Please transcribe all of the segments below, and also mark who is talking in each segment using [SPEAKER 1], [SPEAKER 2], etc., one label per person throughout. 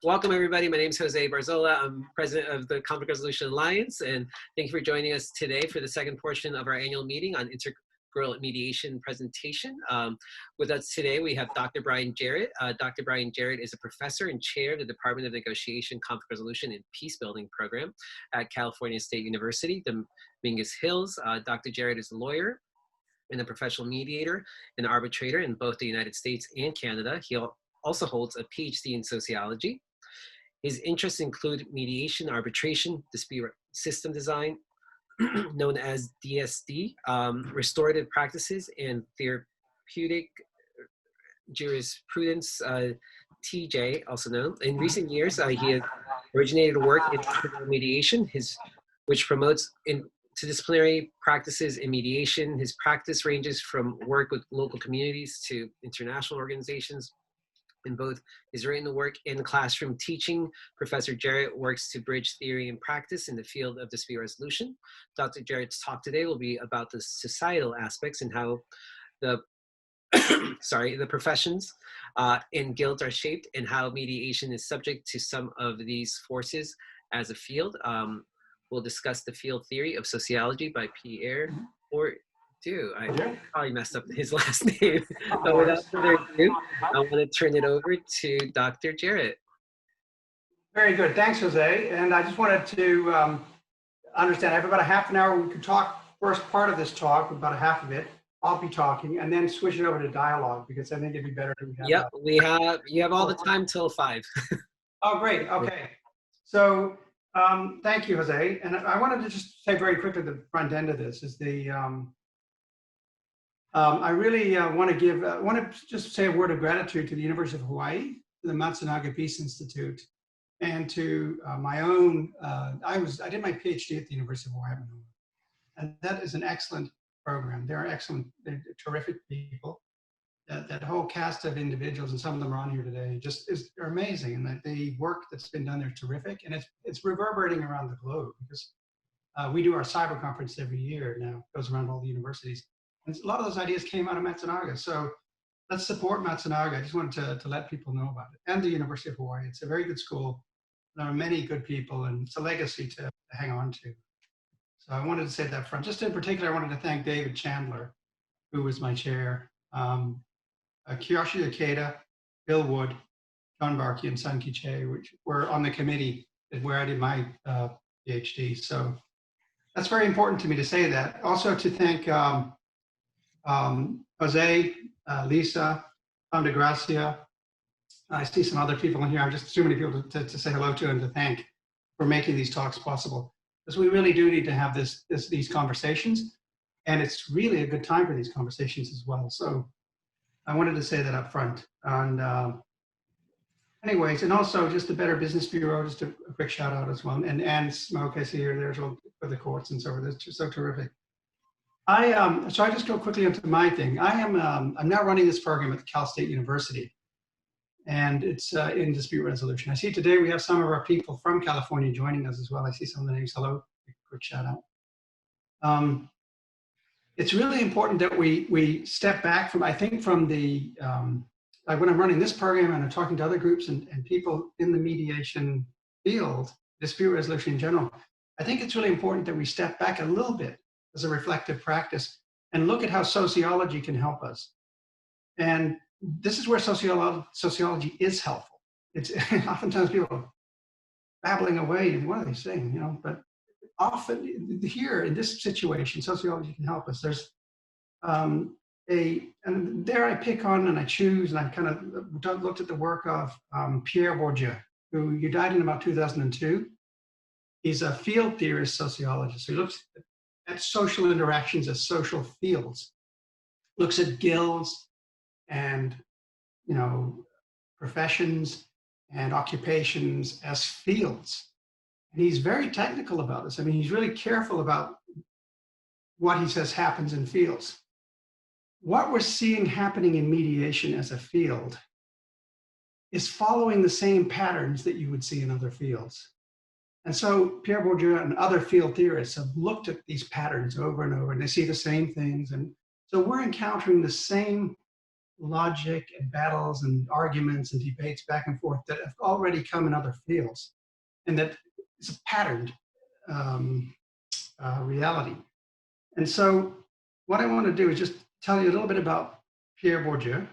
[SPEAKER 1] Welcome, everybody. My name is Jose Barzola. I'm president of the Conflict Resolution Alliance, and thank you for joining us today for the second portion of our annual meeting on Integral Mediation presentation. With us today, we have Dr. Brian Jarrett. Dr. Brian Jarrett is a professor and chair of the Department of Negotiation, Conflict Resolution, and Peacebuilding Program at California State University, Dominguez Hills. Dr. Jarrett is a lawyer and a professional mediator and arbitrator in both the United States and Canada. He also holds a Ph.D. in sociology. His interests include mediation, arbitration, dispute system design, known as DSD, restorative practices, and therapeutic jurisprudence, TJ, also known. In recent years, he has originated work in integral mediation, which promotes interdisciplinary practices in mediation. His practice ranges from work with local communities to international organizations. In both his written work and classroom teaching, Professor Jarrett works to bridge theory and practice in the field of dispute resolution. Dr. Jarrett's talk today will be about the societal aspects and how the the professions and guilds are shaped, and how mediation is subject to some of these forces as a field. We'll discuss the field theory of sociology by Pierre Bourdie. I probably messed up his last name. But without further ado, I want to turn it over to Dr. Jarrett.
[SPEAKER 2] Very good. Thanks, Jose. And I just wanted to understand, I have about a half an hour. We could talk first part of this talk, about a half of it. I'll be talking, and then switch it over to dialogue, because I think it'd be better to have
[SPEAKER 1] you have all the time till 5.
[SPEAKER 2] Oh, great. Okay. So thank you, Jose. And I wanted to just say very quickly, the front end of this is I really want to just say a word of gratitude to the University of Hawaii, to the Matsunaga Peace Institute, and to my own. I did my Ph.D. at the University of Hawaii, and that is an excellent program. They're excellent, they're terrific people. That whole cast of individuals, and some of them are on here today, are amazing, and that the work that's been done there is terrific, and it's reverberating around the globe, because we do our cyber conference every year now. It goes around all the universities. And a lot of those ideas came out of Matsunaga. So let's support Matsunaga. I just wanted to let people know about it. And the University of Hawaii. It's a very good school. There are many good people, and it's a legacy to hang on to. So I wanted to say that front. Just in particular, I wanted to thank David Chandler, who was my chair, Kiyoshi Ikeda, Bill Wood, John Barkey, and Sun Kiche, which were on the committee where I did my PhD. So that's very important to me to say that. Also to thank Jose, Lisa, Tom DeGracia. I see some other people in here. I'm just too many people to say hello to and to thank for making these talks possible. Because we really do need to have these conversations, and it's really a good time for these conversations as well. So I wanted to say that up front. And anyways, and also just the Better Business Bureau, just a quick shout out as well. And Smoke, I see here, there's for the courts and so forth. It's just so terrific. So I just go quickly into my thing. I'm now running this program at Cal State University, and it's in dispute resolution. I see today we have some of our people from California joining us as well. I see some of the names. Hello, quick shout out. It's really important that we step back from, I think, from the, like when I'm running this program and I'm talking to other groups and people in the mediation field, dispute resolution in general, I think it's really important that we step back a little bit as a reflective practice and look at how sociology can help us. And this is where sociology is helpful. It's oftentimes people are babbling away, and what are they saying, but often here in this situation, sociology can help us. There's and there I pick on and I choose, and I kind of looked at the work of Pierre Bourdie, who died in about 2002. He's a field theorist sociologist. So he looks at social interactions as social fields, looks at guilds and professions and occupations as fields. And he's very technical about this. I mean, he's really careful about what he says happens in fields. What we're seeing happening in mediation as a field is following the same patterns that you would see in other fields. And so Pierre Bourdie and other field theorists have looked at these patterns over and over, and they see the same things. And so we're encountering the same logic and battles and arguments and debates back and forth that have already come in other fields, and that it's a patterned reality. And so what I want to do is just tell you a little bit about Pierre Bourdie,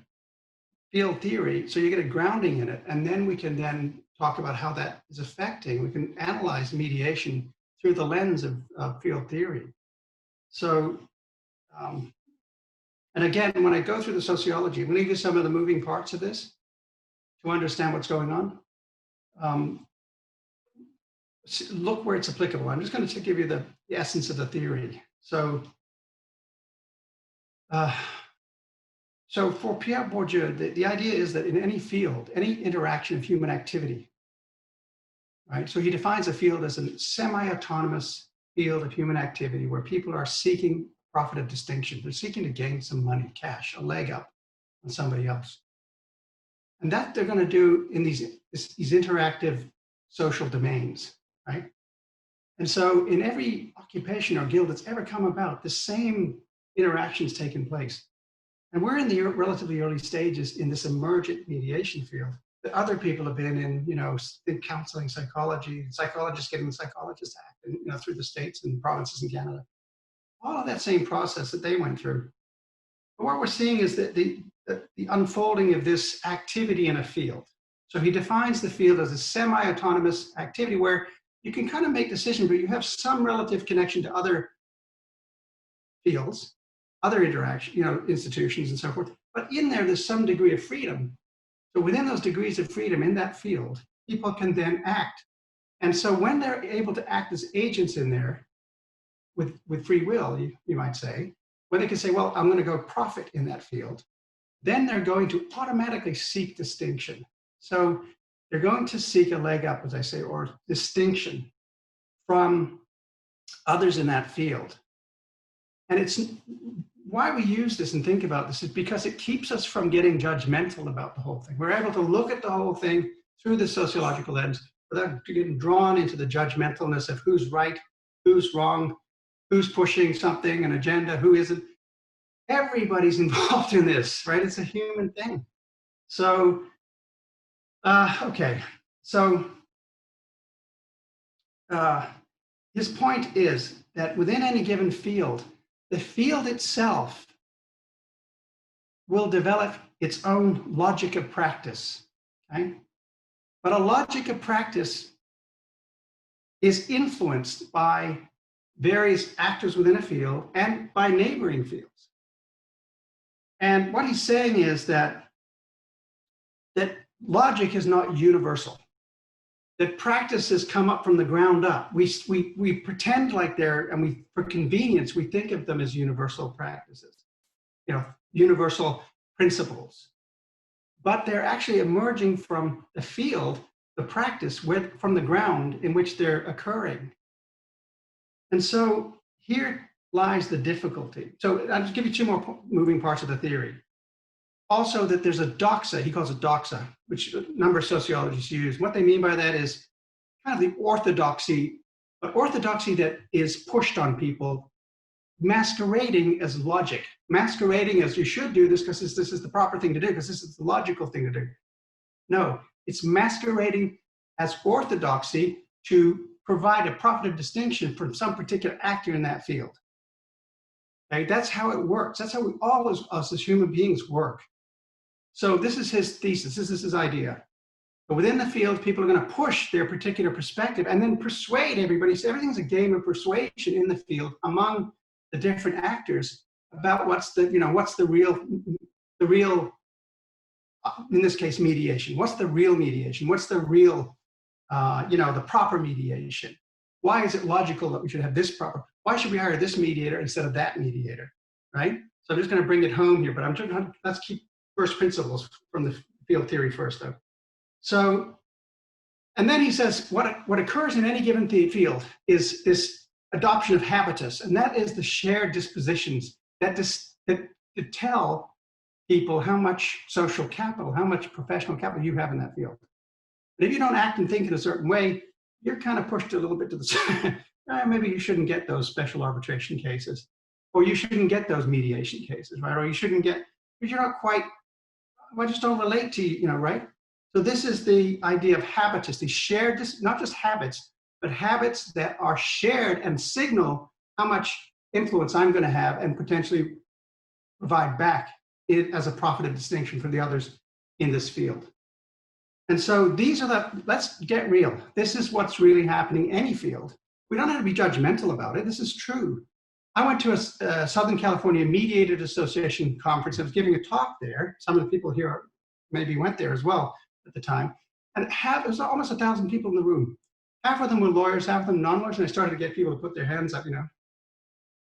[SPEAKER 2] field theory, so you get a grounding in it, and then we can then talk about how that is affecting. We can analyze mediation through the lens of field theory. So, and again, when I go through the sociology, I'm going to give you some of the moving parts of this to understand what's going on. Look where it's applicable. I'm just going to give you the essence of the theory. So, so for Pierre Bourdie, the idea is that in any field, any interaction of human activity, right? So he defines a field as a semi-autonomous field of human activity where people are seeking profit of distinction. They're seeking to gain some money, cash, a leg up on somebody else. And that they're going to do in these interactive social domains, right? And so in every occupation or guild that's ever come about, the same interactions taking place. And we're in the relatively early stages in this emergent mediation field that other people have been in, in counseling, psychology, psychologists getting the Psychologist Act, and, through the states and provinces in Canada. All of that same process that they went through. But what we're seeing is that the unfolding of this activity in a field. So he defines the field as a semi-autonomous activity where you can kind of make decisions, but you have some relative connection to other fields, other interaction, institutions and so forth. But in there's some degree of freedom. So within those degrees of freedom in that field, people can then act. And so when they're able to act as agents in there with free will, you might say, when they can say, well, I'm going to go profit in that field, then they're going to automatically seek distinction. So they're going to seek a leg up, as I say, or distinction from others in that field. And it's why we use this and think about this is because it keeps us from getting judgmental about the whole thing. We're able to look at the whole thing through the sociological lens without getting drawn into the judgmentalness of who's right, who's wrong, who's pushing something, an agenda, who isn't. Everybody's involved in this, right? It's a human thing. So, okay. So, his point is that within any given field, the field itself will develop its own logic of practice, okay? But a logic of practice is influenced by various actors within a field and by neighboring fields. And what he's saying is that logic is not universal, that practices come up from the ground up. We pretend like they're, and for convenience, we think of them as universal practices, universal principles. But they're actually emerging from the field, the practice, from the ground in which they're occurring. And so here lies the difficulty. So I'll just give you two more moving parts of the theory. Also that there's a doxa, he calls it doxa, which a number of sociologists use. What they mean by that is kind of the orthodoxy, but orthodoxy that is pushed on people, masquerading as logic, masquerading as you should do this because this is the proper thing to do, because this is the logical thing to do. No, it's masquerading as orthodoxy to provide a profit of distinction from some particular actor in that field. Okay, that's how it works. That's how we all, us as human beings, work. So this is his thesis. This is his idea. But within the field, people are going to push their particular perspective and then persuade everybody. So everything's a game of persuasion in the field among the different actors about what's the real, in this case, mediation. What's the real mediation? What's the real, the proper mediation? Why is it logical that we should have this proper? Why should we hire this mediator instead of that mediator, right? So I'm just going to bring it home here, but let's keep first principles from the field theory first, though. So, and then he says what occurs in any given field is this adoption of habitus, and that is the shared dispositions that tell people how much social capital, how much professional capital you have in that field. But if you don't act and think in a certain way, you're kind of pushed a little bit to the side. Maybe you shouldn't get those special arbitration cases, or you shouldn't get those mediation cases, right? Or you shouldn't get, because you're not quite I just don't relate to you, right? So this is the idea of habitus, the shared, not just habits, but habits that are shared and signal how much influence I'm going to have and potentially provide back as a profit of distinction for the others in this field. And so these are let's get real. This is what's really happening in any field. We don't have to be judgmental about it. This is true. I went to a Southern California Mediators Association conference. I was giving a talk there. Some of the people here maybe went there as well at the time. And it was almost 1,000 people in the room. Half of them were lawyers, half of them non-lawyers. And I started to get people to put their hands up,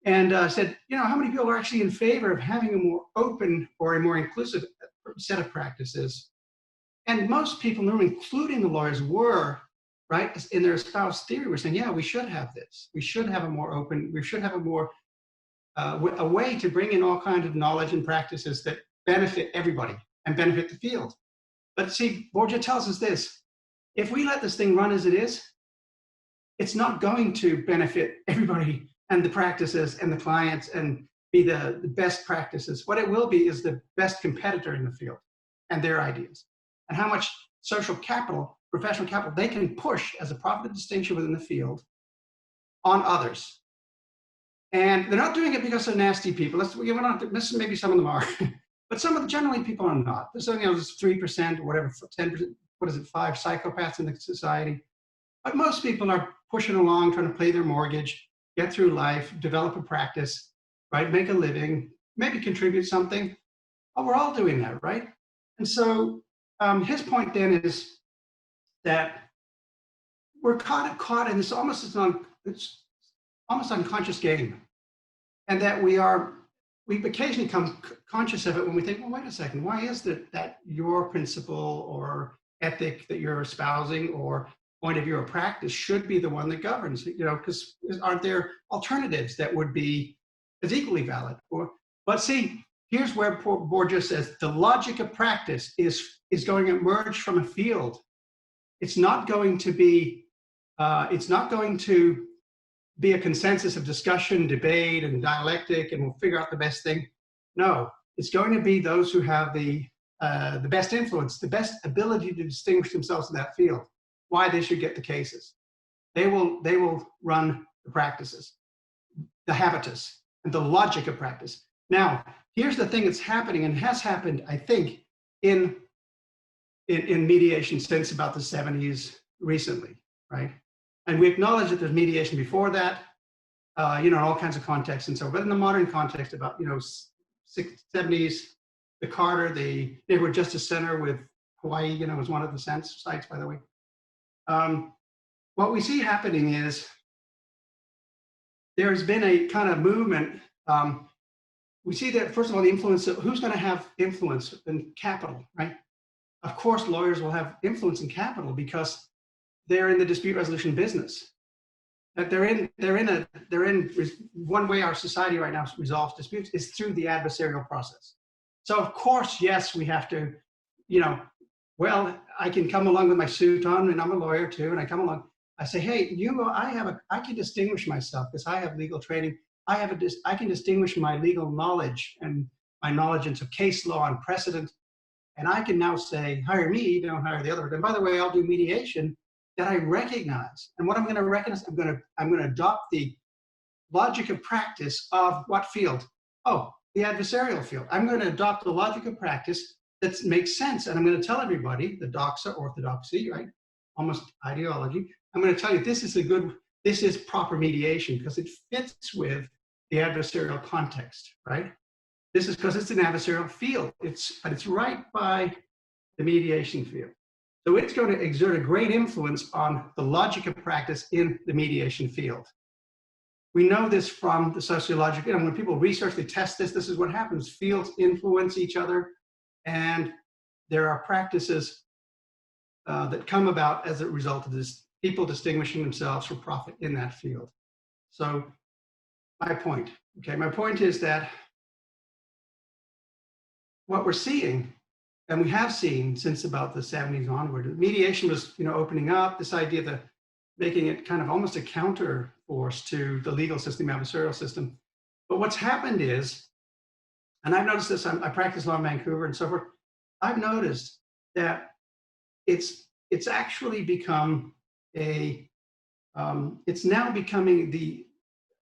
[SPEAKER 2] And said, how many people are actually in favor of having a more open or a more inclusive set of practices? And most people in the room, including the lawyers, were, right, in their espoused theory, were saying, yeah, we should have this. We should have a more open, we should have a more, a way to bring in all kinds of knowledge and practices that benefit everybody and benefit the field. But see, Bourdie tells us this: if we let this thing run as it is, it's not going to benefit everybody and the practices and the clients and be the best practices. What it will be is the best competitor in the field and their ideas, and how much social capital, professional capital, they can push as a profit of distinction within the field on others. And they're not doing it because they're nasty people. Maybe some of them are, but some of the generally people are not. There's only 3% or whatever, 10%, 5 psychopaths in the society. But most people are pushing along, trying to pay their mortgage, get through life, develop a practice, right? Make a living, maybe contribute something. Oh, we're all doing that, right? And so his point then is that we're caught in this almost unconscious game, and that we occasionally become conscious of it when we think, well, wait a second, why is it that your principle or ethic that you're espousing or point of view or practice should be the one that governs? Because aren't there alternatives that would be as equally valid? But see, here's where Bourdie says the logic of practice is going to emerge from a field. It's not going to be a consensus of discussion, debate, and dialectic, and we'll figure out the best thing. No, it's going to be those who have the best influence, the best ability to distinguish themselves in that field, why they should get the cases. They will run the practices, the habitus, and the logic of practice. Now, here's the thing that's happening, and has happened, I think, in mediation since about the 70s recently, right? And we acknowledge that there's mediation before that, in all kinds of contexts and so, but in the modern context about, 70s, the Carter, the Neighborhood Justice Center with Hawai'i, was one of the sites, by the way. What we see happening is there's been a kind of movement. We see that, first of all, the influence of who's going to have influence in capital, right? Of course, lawyers will have influence in capital because they're in the dispute resolution business. That they're in one way our society right now resolves disputes is through the adversarial process. So of course, yes, we have to, well, I can come along with my suit on, and I'm a lawyer too, and I come along. I say, hey, I can distinguish myself because I have legal training. I can distinguish my legal knowledge and my knowledge into case law and precedent, and I can now say, hire me, don't hire the other. And by the way, I'll do mediation that I recognize. And what I'm going to recognize, I'm going to adopt the logic of practice of what field? Oh, the adversarial field. I'm going to adopt the logic of practice that makes sense, and I'm going to tell everybody the doxa, orthodoxy, right? Almost ideology. I'm going to tell you this is proper mediation because it fits with the adversarial context, right? This is because it's an adversarial field. But it's right by the mediation field. So it's going to exert a great influence on the logic of practice in the mediation field. We know this from the sociological, when people research, they test this, this is what happens. Fields influence each other, and there are practices that come about as a result of this, people distinguishing themselves for profit in that field. So my point is that what we're seeing, and we have seen since about the 70s onward, mediation was, opening up, this idea that making it kind of almost a counter force to the legal system, adversarial system. But what's happened is, and I've noticed this, I practice law in Vancouver and so forth, I've noticed that it's actually become it's now becoming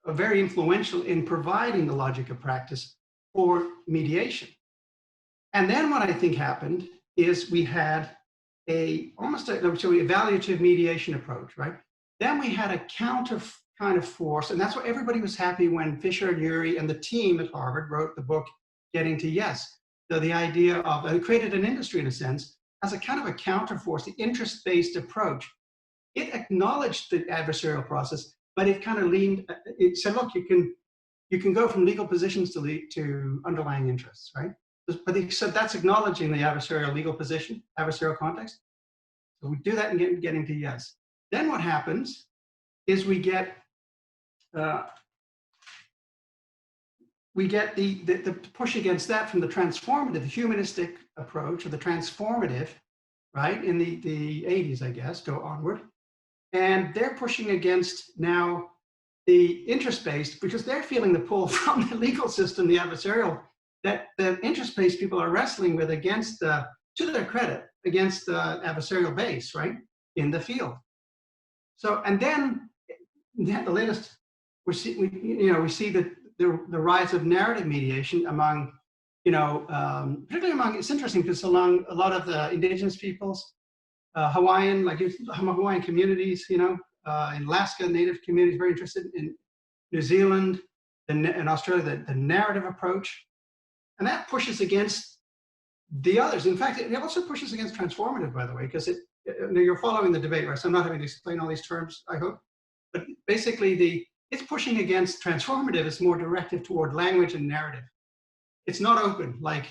[SPEAKER 2] very influential in providing the logic of practice for mediation. And then what I think happened is we had almost a evaluative mediation approach, right? Then we had a counter kind of force, and that's why everybody was happy when Fisher and Urey and the team at Harvard wrote the book Getting to Yes. So the idea of, it created an industry in a sense, as a kind of a counter force, the interest-based approach. It acknowledged the adversarial process, but it kind of it said, look, you can go from legal positions to underlying interests, right? But they said that's acknowledging the adversarial legal position, adversarial context. So we do that in Getting to Yes. Then what happens is we get the push against that from the transformative, the humanistic approach, or the transformative, right, in the 80s, I guess, go onward. And they're pushing against now the interest-based, because they're feeling the pull from the legal system, the adversarial, that the interest-based people are wrestling with against to their credit, against the adversarial base, right, in the field. So, and then the latest, we see that the rise of narrative mediation among, particularly among, it's interesting because along a lot of the indigenous peoples, Hawaiian communities, in Alaska, Native communities, very interested in New Zealand and Australia, the narrative approach. And that pushes against the others. In fact, it also pushes against transformative, by the way, because you're following the debate, right? So I'm not having to explain all these terms, I hope. But basically, it's pushing against transformative. It's more directive toward language and narrative. It's not open, like,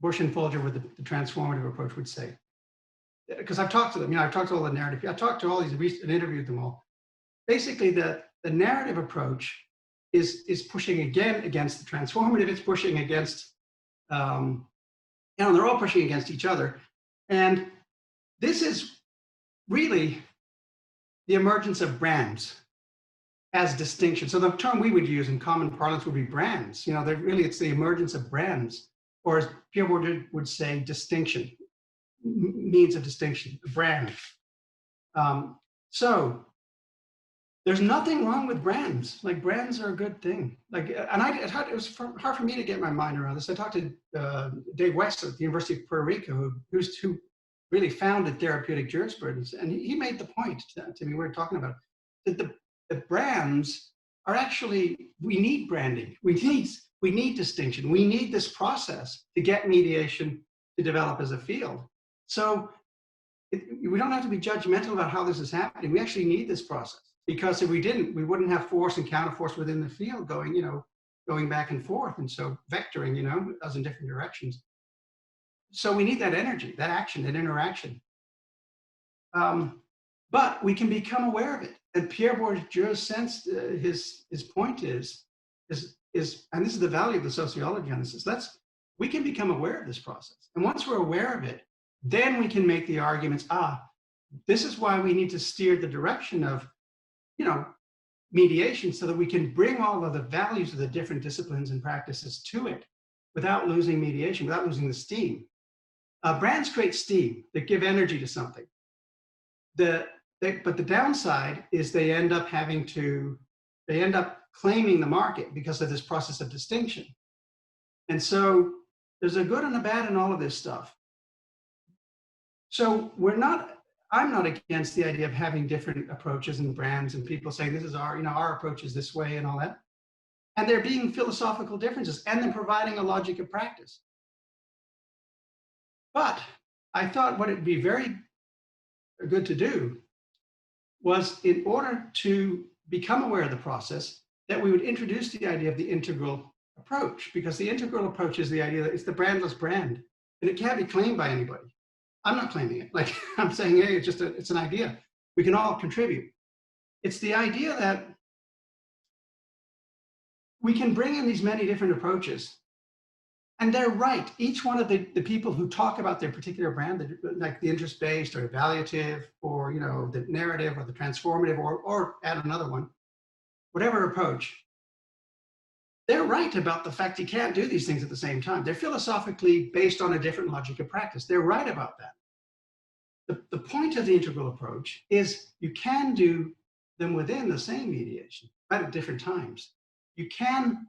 [SPEAKER 2] Bush and Folger with the transformative approach would say. Because I've talked to them, I've talked to all the narrative. I've talked to all these and interviewed them all. Basically, the narrative approach is pushing again against the transformative. It's pushing against, they're all pushing against each other. And this is really the emergence of brands as distinction. So the term we would use in common parlance would be brands. It's the emergence of brands, or as Pierre Bourdie would say, distinction, means of distinction, a brand. So there's nothing wrong with brands. Like, brands are a good thing. Like, and it was hard for me to get my mind around this. I talked to Dave West at the University of Puerto Rico, who really founded Therapeutic Jurisprudence, and he made the point to me. We were talking about that the brands are actually, we need branding. We need distinction. We need this process to get mediation to develop as a field. So we don't have to be judgmental about how this is happening. We actually need this process, because if we didn't, we wouldn't have force and counterforce within the field going back and forth. And so vectoring, us in different directions. So we need that energy, that action, that interaction. But we can become aware of it. And Pierre Bourdie's sense, his point is, and this is the value of the sociology on this, is we can become aware of this process. And once we're aware of it, then we can make the arguments, this is why we need to steer the direction of, mediation, so that we can bring all of the values of the different disciplines and practices to it without losing mediation, without losing the steam. Brands create steam that give energy to something. But the downside is they end up claiming the market because of this process of distinction. And so there's a good and a bad in all of this stuff. So I'm not against the idea of having different approaches and brands and people saying this is our approach is this way and all that. And there being philosophical differences and then providing a logic of practice. But I thought what it'd be very good to do was, in order to become aware of the process, that we would introduce the idea of the integral approach, because the integral approach is the idea that it's the brandless brand, and it can't be claimed by anybody. I'm not claiming it. Like, I'm saying, hey, it's an idea. We can all contribute. It's the idea that we can bring in these many different approaches. And they're right. Each one of the people who talk about their particular brand, like the interest-based or evaluative, or the narrative or the transformative, or add another one, whatever approach, they're right about the fact you can't do these things at the same time. They're philosophically based on a different logic of practice. They're right about that. The point of the integral approach is you can do them within the same mediation, but at different times. You can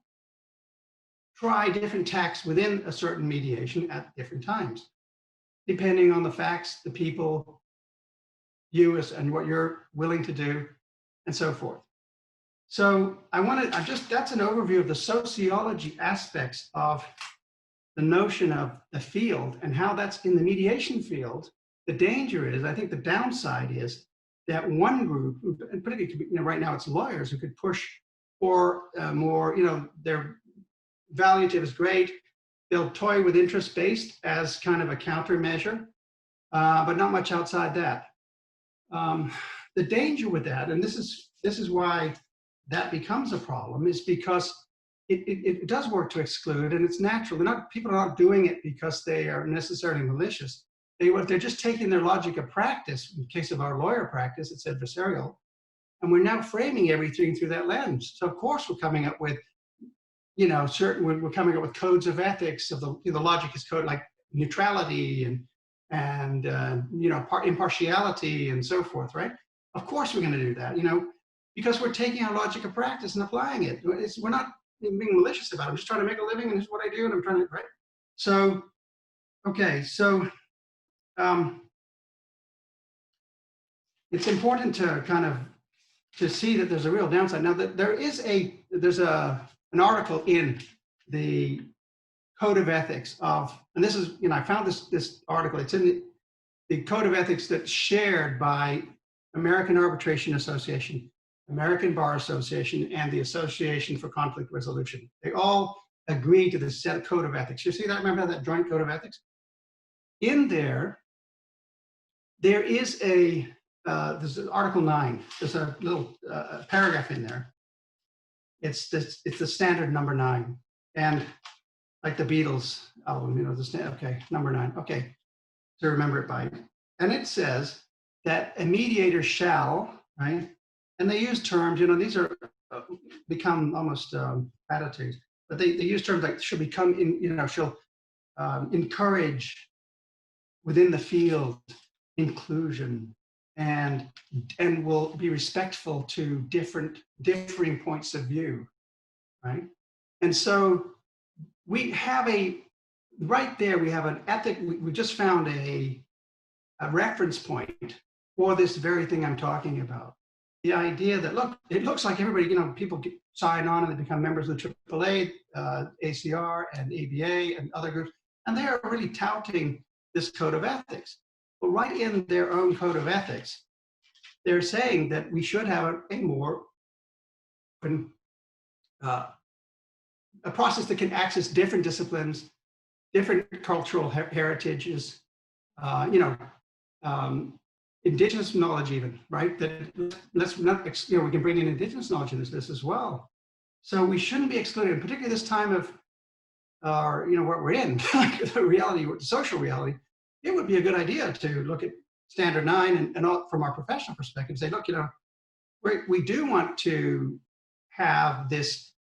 [SPEAKER 2] try different tacks within a certain mediation at different times, depending on the facts, the people, you and what you're willing to do, and so forth. So that's an overview of the sociology aspects of the notion of the field and how that's in the mediation field. The danger is, I think the downside is that one group, and particularly right now it's lawyers who could push for more, their valuative is great. They'll toy with interest-based as kind of a countermeasure, but not much outside that. The danger with that, and this is why that becomes a problem, is because it does work to exclude, and it's natural. People are not doing it because they are necessarily malicious. They're just taking their logic of practice. In the case of our lawyer practice, it's adversarial, and we're now framing everything through that lens. So of course we're coming up with, we're coming up with codes of ethics of the logic is code like neutrality and impartiality and so forth, right? Of course we're going to do that, because we're taking our logic of practice and applying it. We're not being malicious about it. I'm just trying to make a living, and this is what I do, and I'm trying to, right? So, okay, so it's important to kind of to see that there's a real downside. Now, there's an article in the Code of Ethics of, and this is, I found this article. It's in the Code of Ethics that's shared by American Arbitration Association, American Bar Association, and the Association for Conflict Resolution. They all agree to this set of Code of Ethics. You see that? Remember that joint Code of Ethics? In there is there's Article 9. There's a little paragraph in there. It's the standard number 9, and like the Beatles album, okay, number 9. Okay, so remember it by, and it says that a mediator shall, right? And they use terms, these are become almost attitudes, but they use terms like shall become shall encourage within the field inclusion and will be respectful to differing points of view, right? And so we have right there, we have an ethic, we just found a reference point for this very thing I'm talking about. The idea that, look, it looks like everybody, people sign on and they become members of the AAA, ACR and ABA and other groups, and they are really touting this code of ethics. But right in their own code of ethics, they're saying that we should have a more a process that can access different disciplines, different cultural heritages, indigenous knowledge even, right? That let's not, we can bring in indigenous knowledge into this as well. So we shouldn't be excluded, particularly this time of our, what we're in, like the reality, the social reality. It would be a good idea to look at Standard 9 and all, from our professional perspective, say, look, we do want to have this,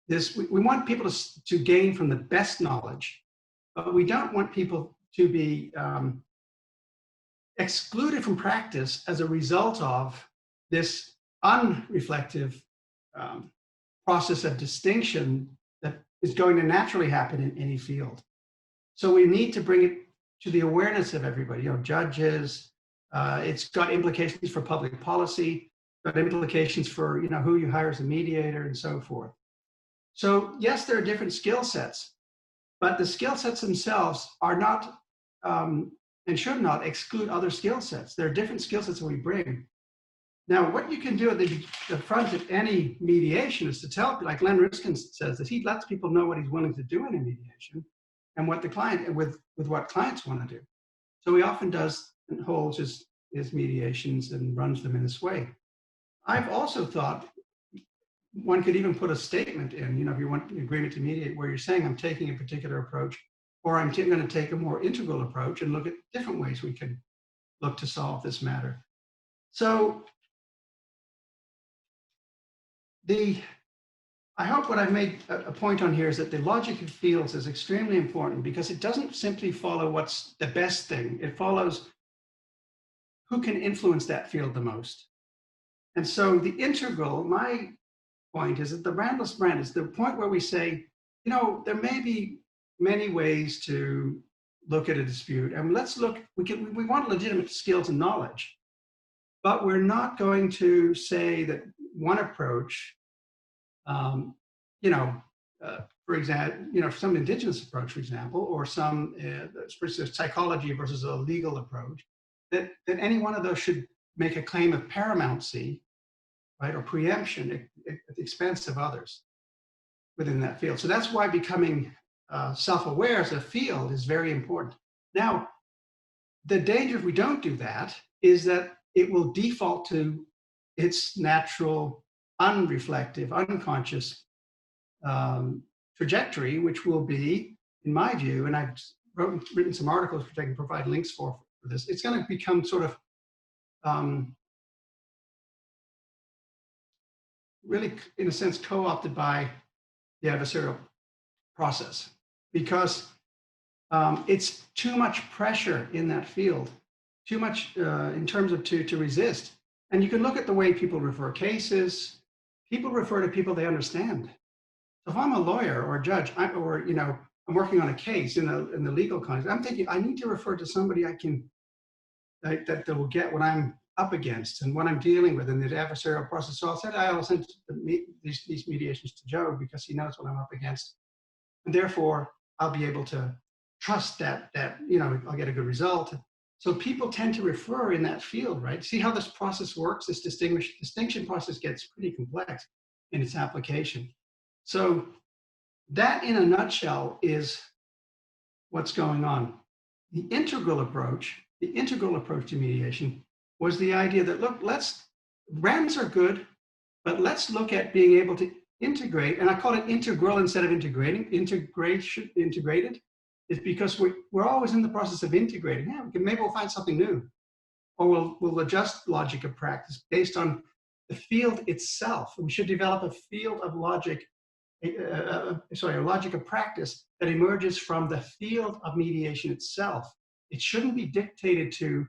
[SPEAKER 2] we want people to gain from the best knowledge, but we don't want people to be excluded from practice as a result of this unreflective process of distinction that is going to naturally happen in any field. So we need to bring it to the awareness of everybody, judges. It's got implications for public policy, got implications for who you hire as a mediator and so forth. So yes, there are different skill sets, but the skill sets themselves are not and should not exclude other skill sets. There are different skill sets that we bring. Now, what you can do at the front of any mediation is to tell, like Len Riskin says, that he lets people know what he's willing to do in a mediation and what the client, with what clients want to do. So he often does and holds his mediations and runs them in this way. I've also thought one could even put a statement in, if you want an agreement to mediate, where you're saying I'm taking a particular approach, or I'm going to take a more integral approach and look at different ways we can look to solve this matter. So I hope what I've made a point on here is that the logic of fields is extremely important because it doesn't simply follow what's the best thing. It follows who can influence that field the most. And so the integral, my point is that the Randall's brand is the point where we say, you know, there may be many ways to look at a dispute, and let's look, we want legitimate skills and knowledge, but we're not going to say that one approach, for example, some indigenous approach, for example, or some psychology versus a legal approach, that any one of those should make a claim of paramountcy, right, or preemption at the expense of others within that field. So that's why becoming self-aware as a field is very important. Now, the danger if we don't do that is that it will default to its natural, unreflective, unconscious trajectory, which will be, in my view, and I've written some articles which I can provide links for this, it's going to become sort of really, in a sense, co-opted by the adversarial process, because it's too much pressure in that field, too much in terms of to resist. And you can look at the way people refer cases. People refer to people they understand. So if I'm a lawyer or a judge, I'm working on a case in the legal context, I'm thinking I need to refer to somebody I can that will get what I'm up against and what I'm dealing with in the adversarial process. So I'll send these mediations to Joe because he knows what I'm up against, and therefore I'll be able to trust that I'll get a good result. So people tend to refer in that field, right? See how this process works? This distinction process gets pretty complex in its application. So that, in a nutshell, is what's going on. The integral approach to mediation was the idea that, look, RAMs are good, but let's look at being able to integrate, and I call it integral instead of integrating. Integrated is because we're always in the process of integrating. Yeah, maybe we'll find something new, or we'll adjust logic of practice based on the field itself. We should develop a field of logic, a logic of practice that emerges from the field of mediation itself. It shouldn't be dictated to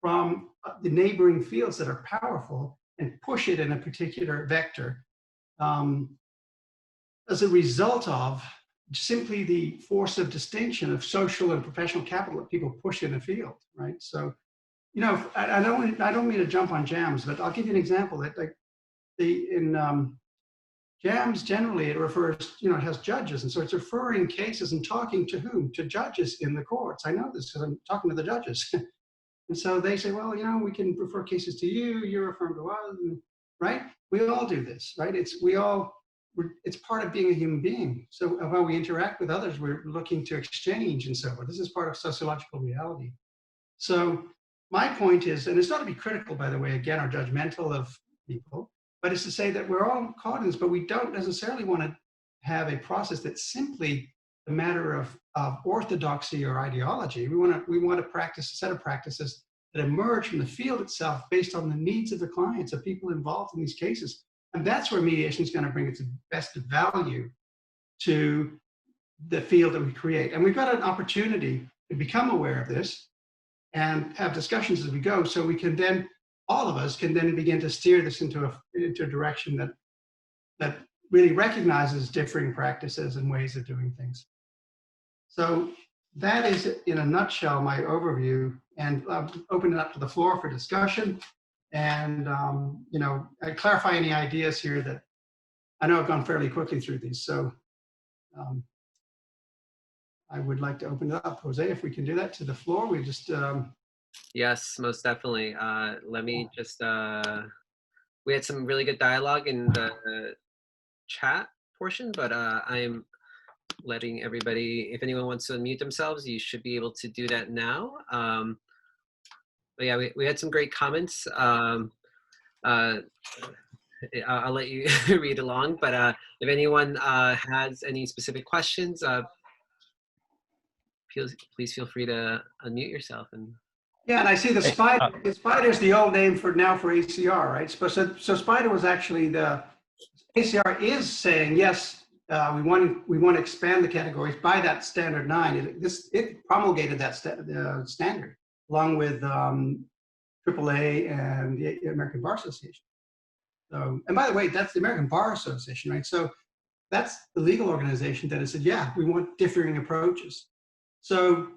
[SPEAKER 2] from the neighboring fields that are powerful and push it in a particular vector as a result of simply the force of distinction of social and professional capital that people push in a field, right? So, I don't mean to jump on jams, but I'll give you an example that in jams generally it refers, it has judges, and so it's referring cases and talking to whom? To judges in the courts. I know this because I'm talking to the judges. And so they say, well, we can refer cases to you, you're referring to us, right? We all do this, right? It's part of being a human being. So how we interact with others, we're looking to exchange and so forth. This is part of sociological reality. So my point is, and it's not to be critical, by the way, again, or judgmental of people, but it's to say that we're all caught in this, but we don't necessarily want to have a process that's simply a matter of orthodoxy or ideology. We want to practice a set of practices that emerge from the field itself based on the needs of the clients, of people involved in these cases. And that's where mediation is going to bring its best value to the field that we create. And we've got an opportunity to become aware of this and have discussions as we go, so we can then, all of us can then begin to steer this into a direction that really recognizes differing practices and ways of doing things. So that is, in a nutshell, my overview, and I'll open it up to the floor for discussion. And, I clarify any ideas here that I know I've gone fairly quickly through these. So I would like to open it up. Jose, if we can do that, to the floor. We just...
[SPEAKER 1] Yes, most definitely. Let me just... we had some really good dialogue in the chat portion, but I'm letting everybody, if anyone wants to unmute themselves, you should be able to do that now. But yeah, we had some great comments. I'll let you read along, but if anyone has any specific questions, please feel free to unmute yourself.
[SPEAKER 2] Yeah, and I see the spider. The spider is the old name for ACR, right? So spider was actually ACR is saying, yes, we want to expand the categories by that standard 9. It promulgated that standard along with AAA and the American Bar Association. So, and by the way, that's the American Bar Association, right? So that's the legal organization that has said, yeah, we want differing approaches. So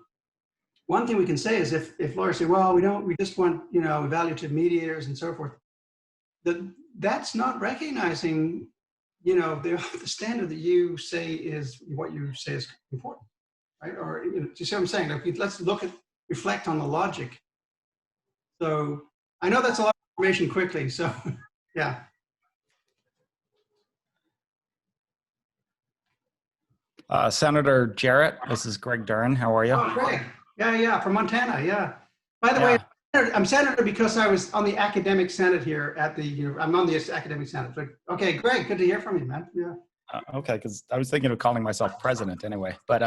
[SPEAKER 2] one thing we can say is if lawyers say, well, we just want, evaluative mediators and so forth, that's not recognizing, the standard that you say is what you say is important, right? Or, do you see what I'm saying? Let's reflect on the logic. So I know that's a lot of information quickly, so yeah.
[SPEAKER 3] Senator Jarrett, this is Greg Duran. How are you?
[SPEAKER 2] Oh, Greg. Yeah, from Montana, yeah. By the way, I'm senator because I was on the academic senate here at I'm on the academic senate. Okay, Greg, good to hear from you, man. Yeah.
[SPEAKER 3] Okay, because I was thinking of calling myself president anyway. But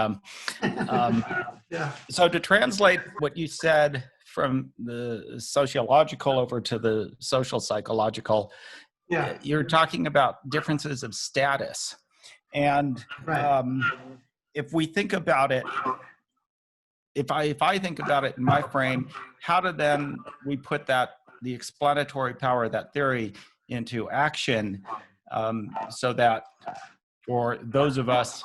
[SPEAKER 2] yeah.
[SPEAKER 3] So to translate what you said from the sociological over to the social psychological, you're talking about differences of status. And
[SPEAKER 2] right.
[SPEAKER 3] If we think about it, if I think about it in my frame, how do then we put the explanatory power of that theory into action, so that for those of us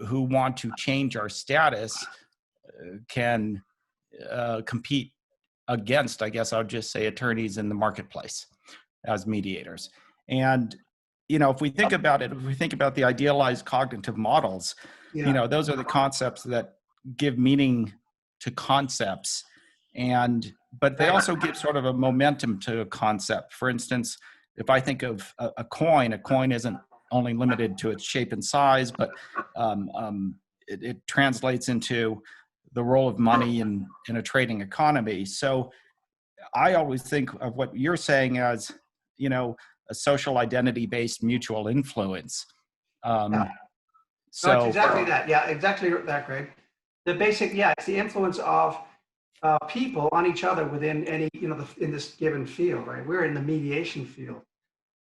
[SPEAKER 3] who want to change our status can compete against, I guess I would just say, attorneys in the marketplace as mediators. And if we think about it, if we think about the idealized cognitive models, those are the concepts that give meaning to concepts, but they also give sort of a momentum to a concept. For instance, if I think of a coin isn't only limited to its shape and size, but it translates into the role of money in a trading economy. So I always think of what you're saying as, a social identity-based mutual influence.
[SPEAKER 2] So it's exactly that. Yeah, exactly that, Greg. The basic, it's the influence of people on each other within any, in this given field, right? We're in the mediation field.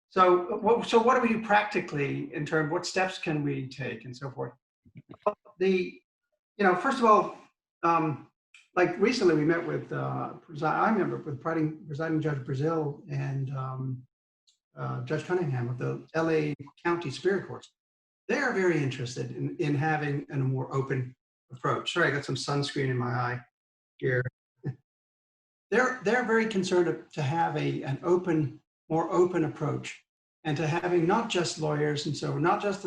[SPEAKER 2] So what do we do practically in terms of what steps can we take and so forth? First of all, like recently we met with, I remember with presiding Judge Brazil and Judge Cunningham of the LA County Superior Courts. They are very interested in having a more open approach. Sorry, I got some sunscreen in my eye here. They're very concerned to have more open approach, and to having not just lawyers and so not just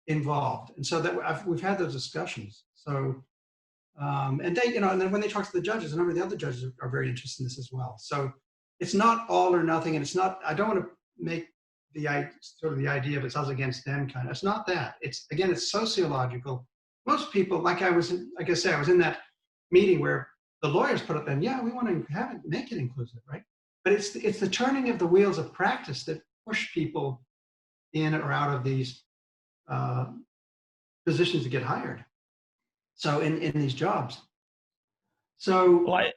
[SPEAKER 2] involved. And so that we've had those discussions. So and they and then when they talk to the judges, a number of the other judges are very interested in this as well. So it's not all or nothing, and it's not. I don't want to make the idea of it's us against them kind of. It's not that. It's sociological. Most people, like I was in that meeting where the lawyers put up, and we want to make it inclusive, right? But it's the turning of the wheels of practice that push people in or out of these positions to get hired. So in these jobs. So
[SPEAKER 3] well,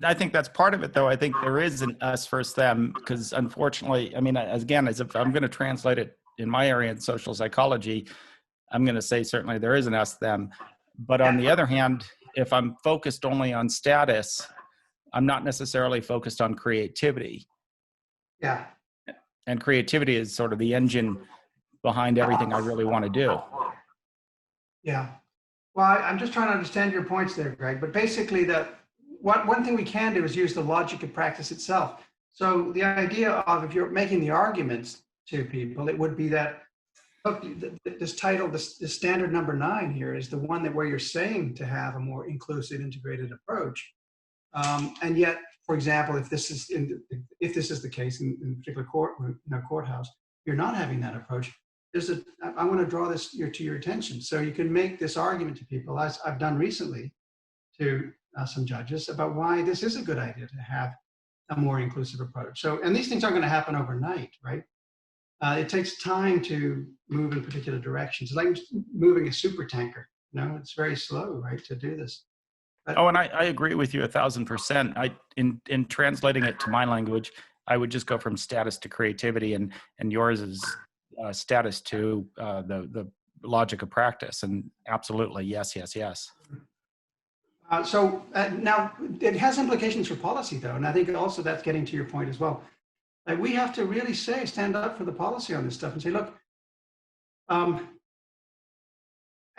[SPEAKER 3] I think that's part of it, though. I think there is an us versus them, because unfortunately, I mean, again, as if I'm going to translate it in my area in social psychology, I'm going to say certainly there is an us them. But on the other hand, if I'm focused only on status, I'm not necessarily focused on creativity.
[SPEAKER 2] Yeah.
[SPEAKER 3] And creativity is sort of the engine behind everything I really want to do.
[SPEAKER 2] Yeah. Well, I'm just trying to understand your points there, Greg. But basically, one thing we can do is use the logic of practice itself. So the idea of, if you're making the arguments to people, it would be that, look, this title, this standard number 9 here is the one where you're saying to have a more inclusive, integrated approach. And yet, for example, if this is the case in a particular courthouse, you're not having that approach. I want to draw this to your attention. So you can make this argument to people, as I've done recently to some judges, about why this is a good idea to have a more inclusive approach. So, and these things aren't going to happen overnight, right? It takes time to move in particular directions. It's like moving a super tanker. It's very slow, right, to do this. But,
[SPEAKER 3] and I agree with you 1,000%. In translating it to my language, I would just go from status to creativity, and yours is status to the logic of practice. And absolutely, yes, yes, yes.
[SPEAKER 2] Now it has implications for policy, though, and I think also that's getting to your point as well. Like, we have to really stand up for the policy on this stuff and say, look,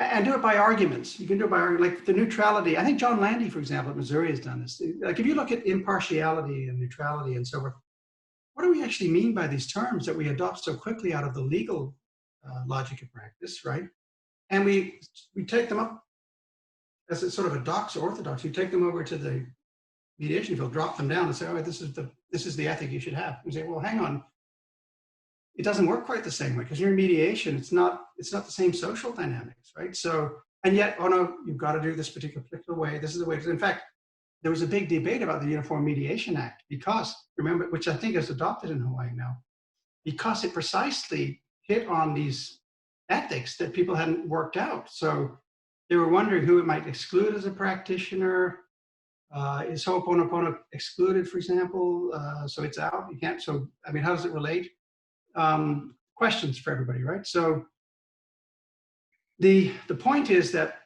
[SPEAKER 2] and do it by arguments. You can do it by argument, like the neutrality. I think John Landy, for example, at Missouri has done this. Like, if you look at impartiality and neutrality and so forth, what do we actually mean by these terms that we adopt so quickly out of the legal logic of practice, right? And we take them up as a sort of a dox orthodox. You take them over to the mediation field, drop them down and say, all right, this is the ethic you should have. And say, well, hang on. It doesn't work quite the same way, because you're in mediation. It's not the same social dynamics, right? So, and yet, oh no, you've got to do this particular way. This is the way. In fact, there was a big debate about the Uniform Mediation Act, because, remember, which I think is adopted in Hawaii now, because it precisely hit on these ethics that people hadn't worked out. So they were wondering who it might exclude as a practitioner. Is ho'oponopono excluded, for example? So it's out. You can't. So, I mean, how does it relate? Questions for everybody, right? So the point is that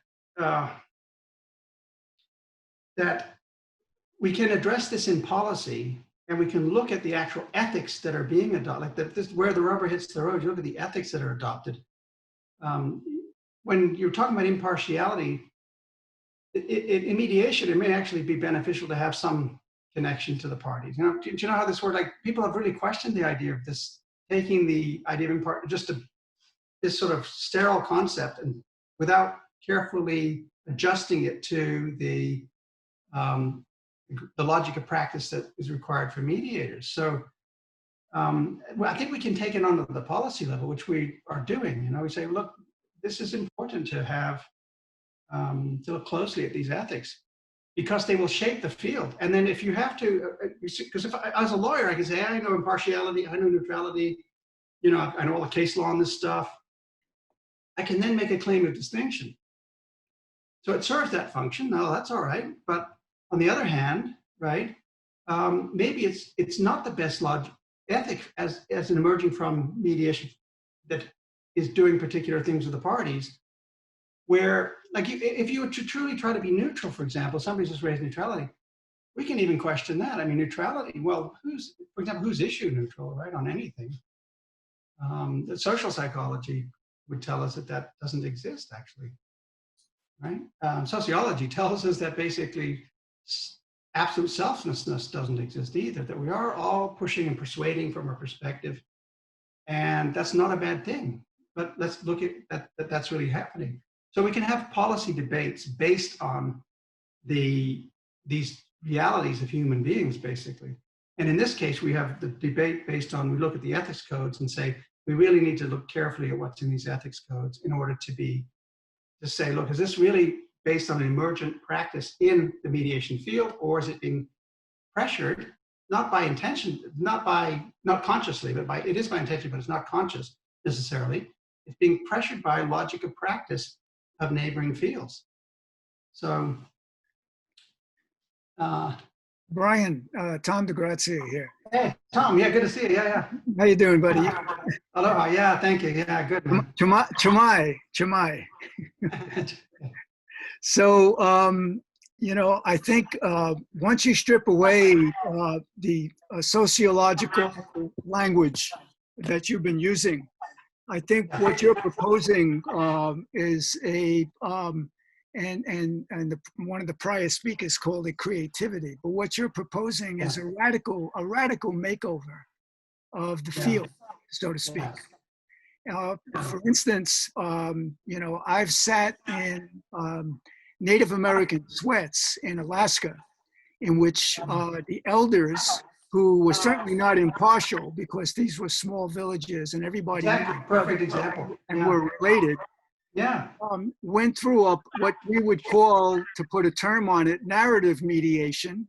[SPEAKER 2] that we can address this in policy, and we can look at the actual ethics that are being adopted. Like this, where the rubber hits the road, you look at the ethics that are adopted. When you're talking about impartiality, in mediation, it may actually be beneficial to have some connection to the parties. You know, do you know how this works? Like, people have really questioned the idea of this, taking the idea of this sort of sterile concept, and without carefully adjusting it to the logic of practice that is required for mediators. So well, I think we can take it onto the policy level, which we are doing. You know, we say, look, this is important to have, to look closely at these ethics, because they will shape the field. And then if you have to, because if as a lawyer, I can say, I know impartiality, I know neutrality, you know, I know all the case law on this stuff. I can then make a claim of distinction. So it serves that function. No, that's all right. But on the other hand, right, maybe it's not the best ethic as an emerging from mediation that is doing particular things with the parties, where, like, if you were to truly try to be neutral, for example, somebody's just raised neutrality, we can even question that. I mean, neutrality, well, for example, who's issue neutral, right, on anything? The social psychology would tell us that doesn't exist, actually, right? Sociology tells us that basically absolute selflessness doesn't exist either, that we are all pushing and persuading from our perspective, and that's not a bad thing. But let's look at that's really happening. So we can have policy debates based on these realities of human beings, basically. And in this case, we have the debate based on, we look at the ethics codes and say, we really need to look carefully at what's in these ethics codes in order to say, look, is this really based on an emergent practice in the mediation field, or is it being pressured, not by intention, not consciously, but it is by intention, but it's not conscious necessarily. It's being pressured by logic of practice of neighboring fields. So,
[SPEAKER 4] Brian, Tom DeGrazia here.
[SPEAKER 2] hey, Tom, yeah, good to see you. Yeah.
[SPEAKER 4] How you doing, buddy?
[SPEAKER 2] Aloha, yeah, thank you. Yeah, good, man.
[SPEAKER 4] Chamai. So, you know, I think once you strip away the sociological language that you've been using, I think what you're proposing is one of the prior speakers called it creativity. But what you're proposing is a radical makeover of the field, so to speak. For instance, you know, I've sat in Native American sweats in Alaska, in which the elders, who were certainly not impartial, because these were small villages and everybody
[SPEAKER 2] perfect example,
[SPEAKER 4] and were related, went through what we would call, to put a term on it, narrative mediation,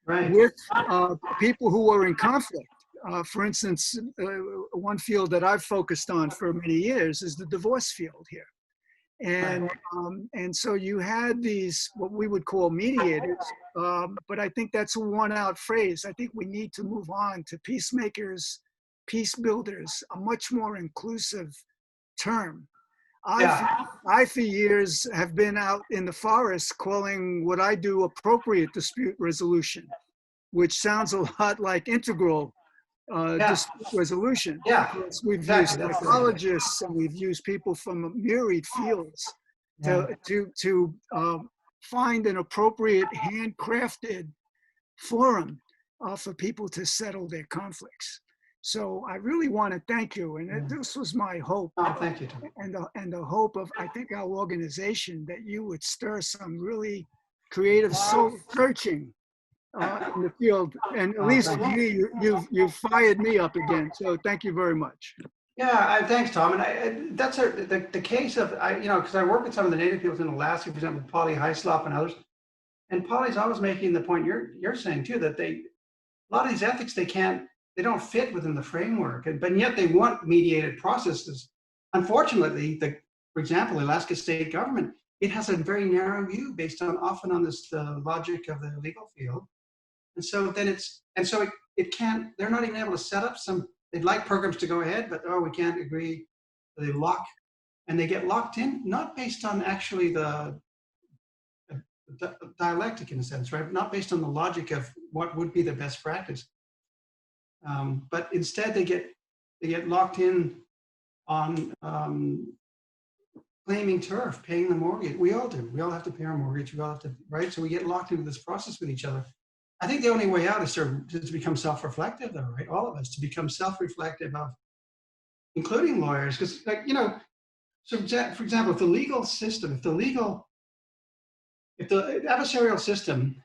[SPEAKER 4] with people who were in conflict. For instance, one field that I've focused on for many years is the divorce field here. And so you had these, what we would call mediators, but I think that's a worn out phrase. I think we need to move on to peacemakers, peace builders, a much more inclusive term. I, for years, have been out in the forest calling what I do appropriate dispute resolution, which sounds a lot like integral dispute resolution. Because we've used psychologists and we've used people from myriad fields to find an appropriate handcrafted forum for people to settle their conflicts. So I really want to thank you, and this was my hope.
[SPEAKER 2] Oh, thank you, Tom.
[SPEAKER 4] And the hope of, I think, our organization, that you would stir some really creative soul searching in the field. And at least for me, you've fired me up again. So thank you very much.
[SPEAKER 2] Yeah, thanks, Tom. And that's the case of, because I work with some of the native peoples in Alaska, for example, Polly Hyslop and others. And Polly's always making the point you're saying too, that a lot of these ethics, they don't fit within the framework, but yet they want mediated processes. Unfortunately, for example, the Alaska state government, it has a very narrow view based often on the logic of the legal field. And so then it can't, they're not even able to set up they'd like programs to go ahead, but we can't agree. They they get locked in, not based on actually the dialectic in a sense, right? Not based on the logic of what would be the best practice. But instead they get locked in on claiming turf, paying the mortgage. We all do. We all have to pay our mortgage. We all have to, right? So we get locked into this process with each other. I think the only way out is to become self-reflective, though, right? All of us to become self-reflective of, including lawyers, because, so for example, if the legal system, if the adversarial system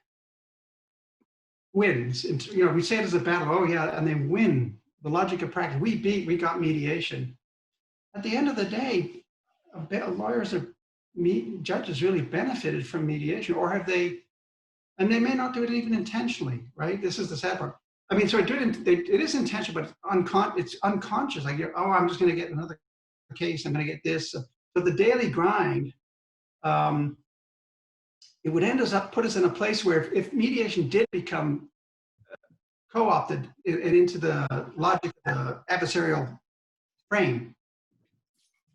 [SPEAKER 2] wins, we say it as a battle, and they win. The logic of practice, we got mediation. At the end of the day, lawyers or judges really benefited from mediation, or have they? And they may not do it even intentionally, right? This is the sad part. I mean, so it is intentional, but it's unconscious. Like, I'm just going to get another case. I'm going to get this. But the daily grind, it would put us in a place where if mediation did become co-opted into the logic of the adversarial frame,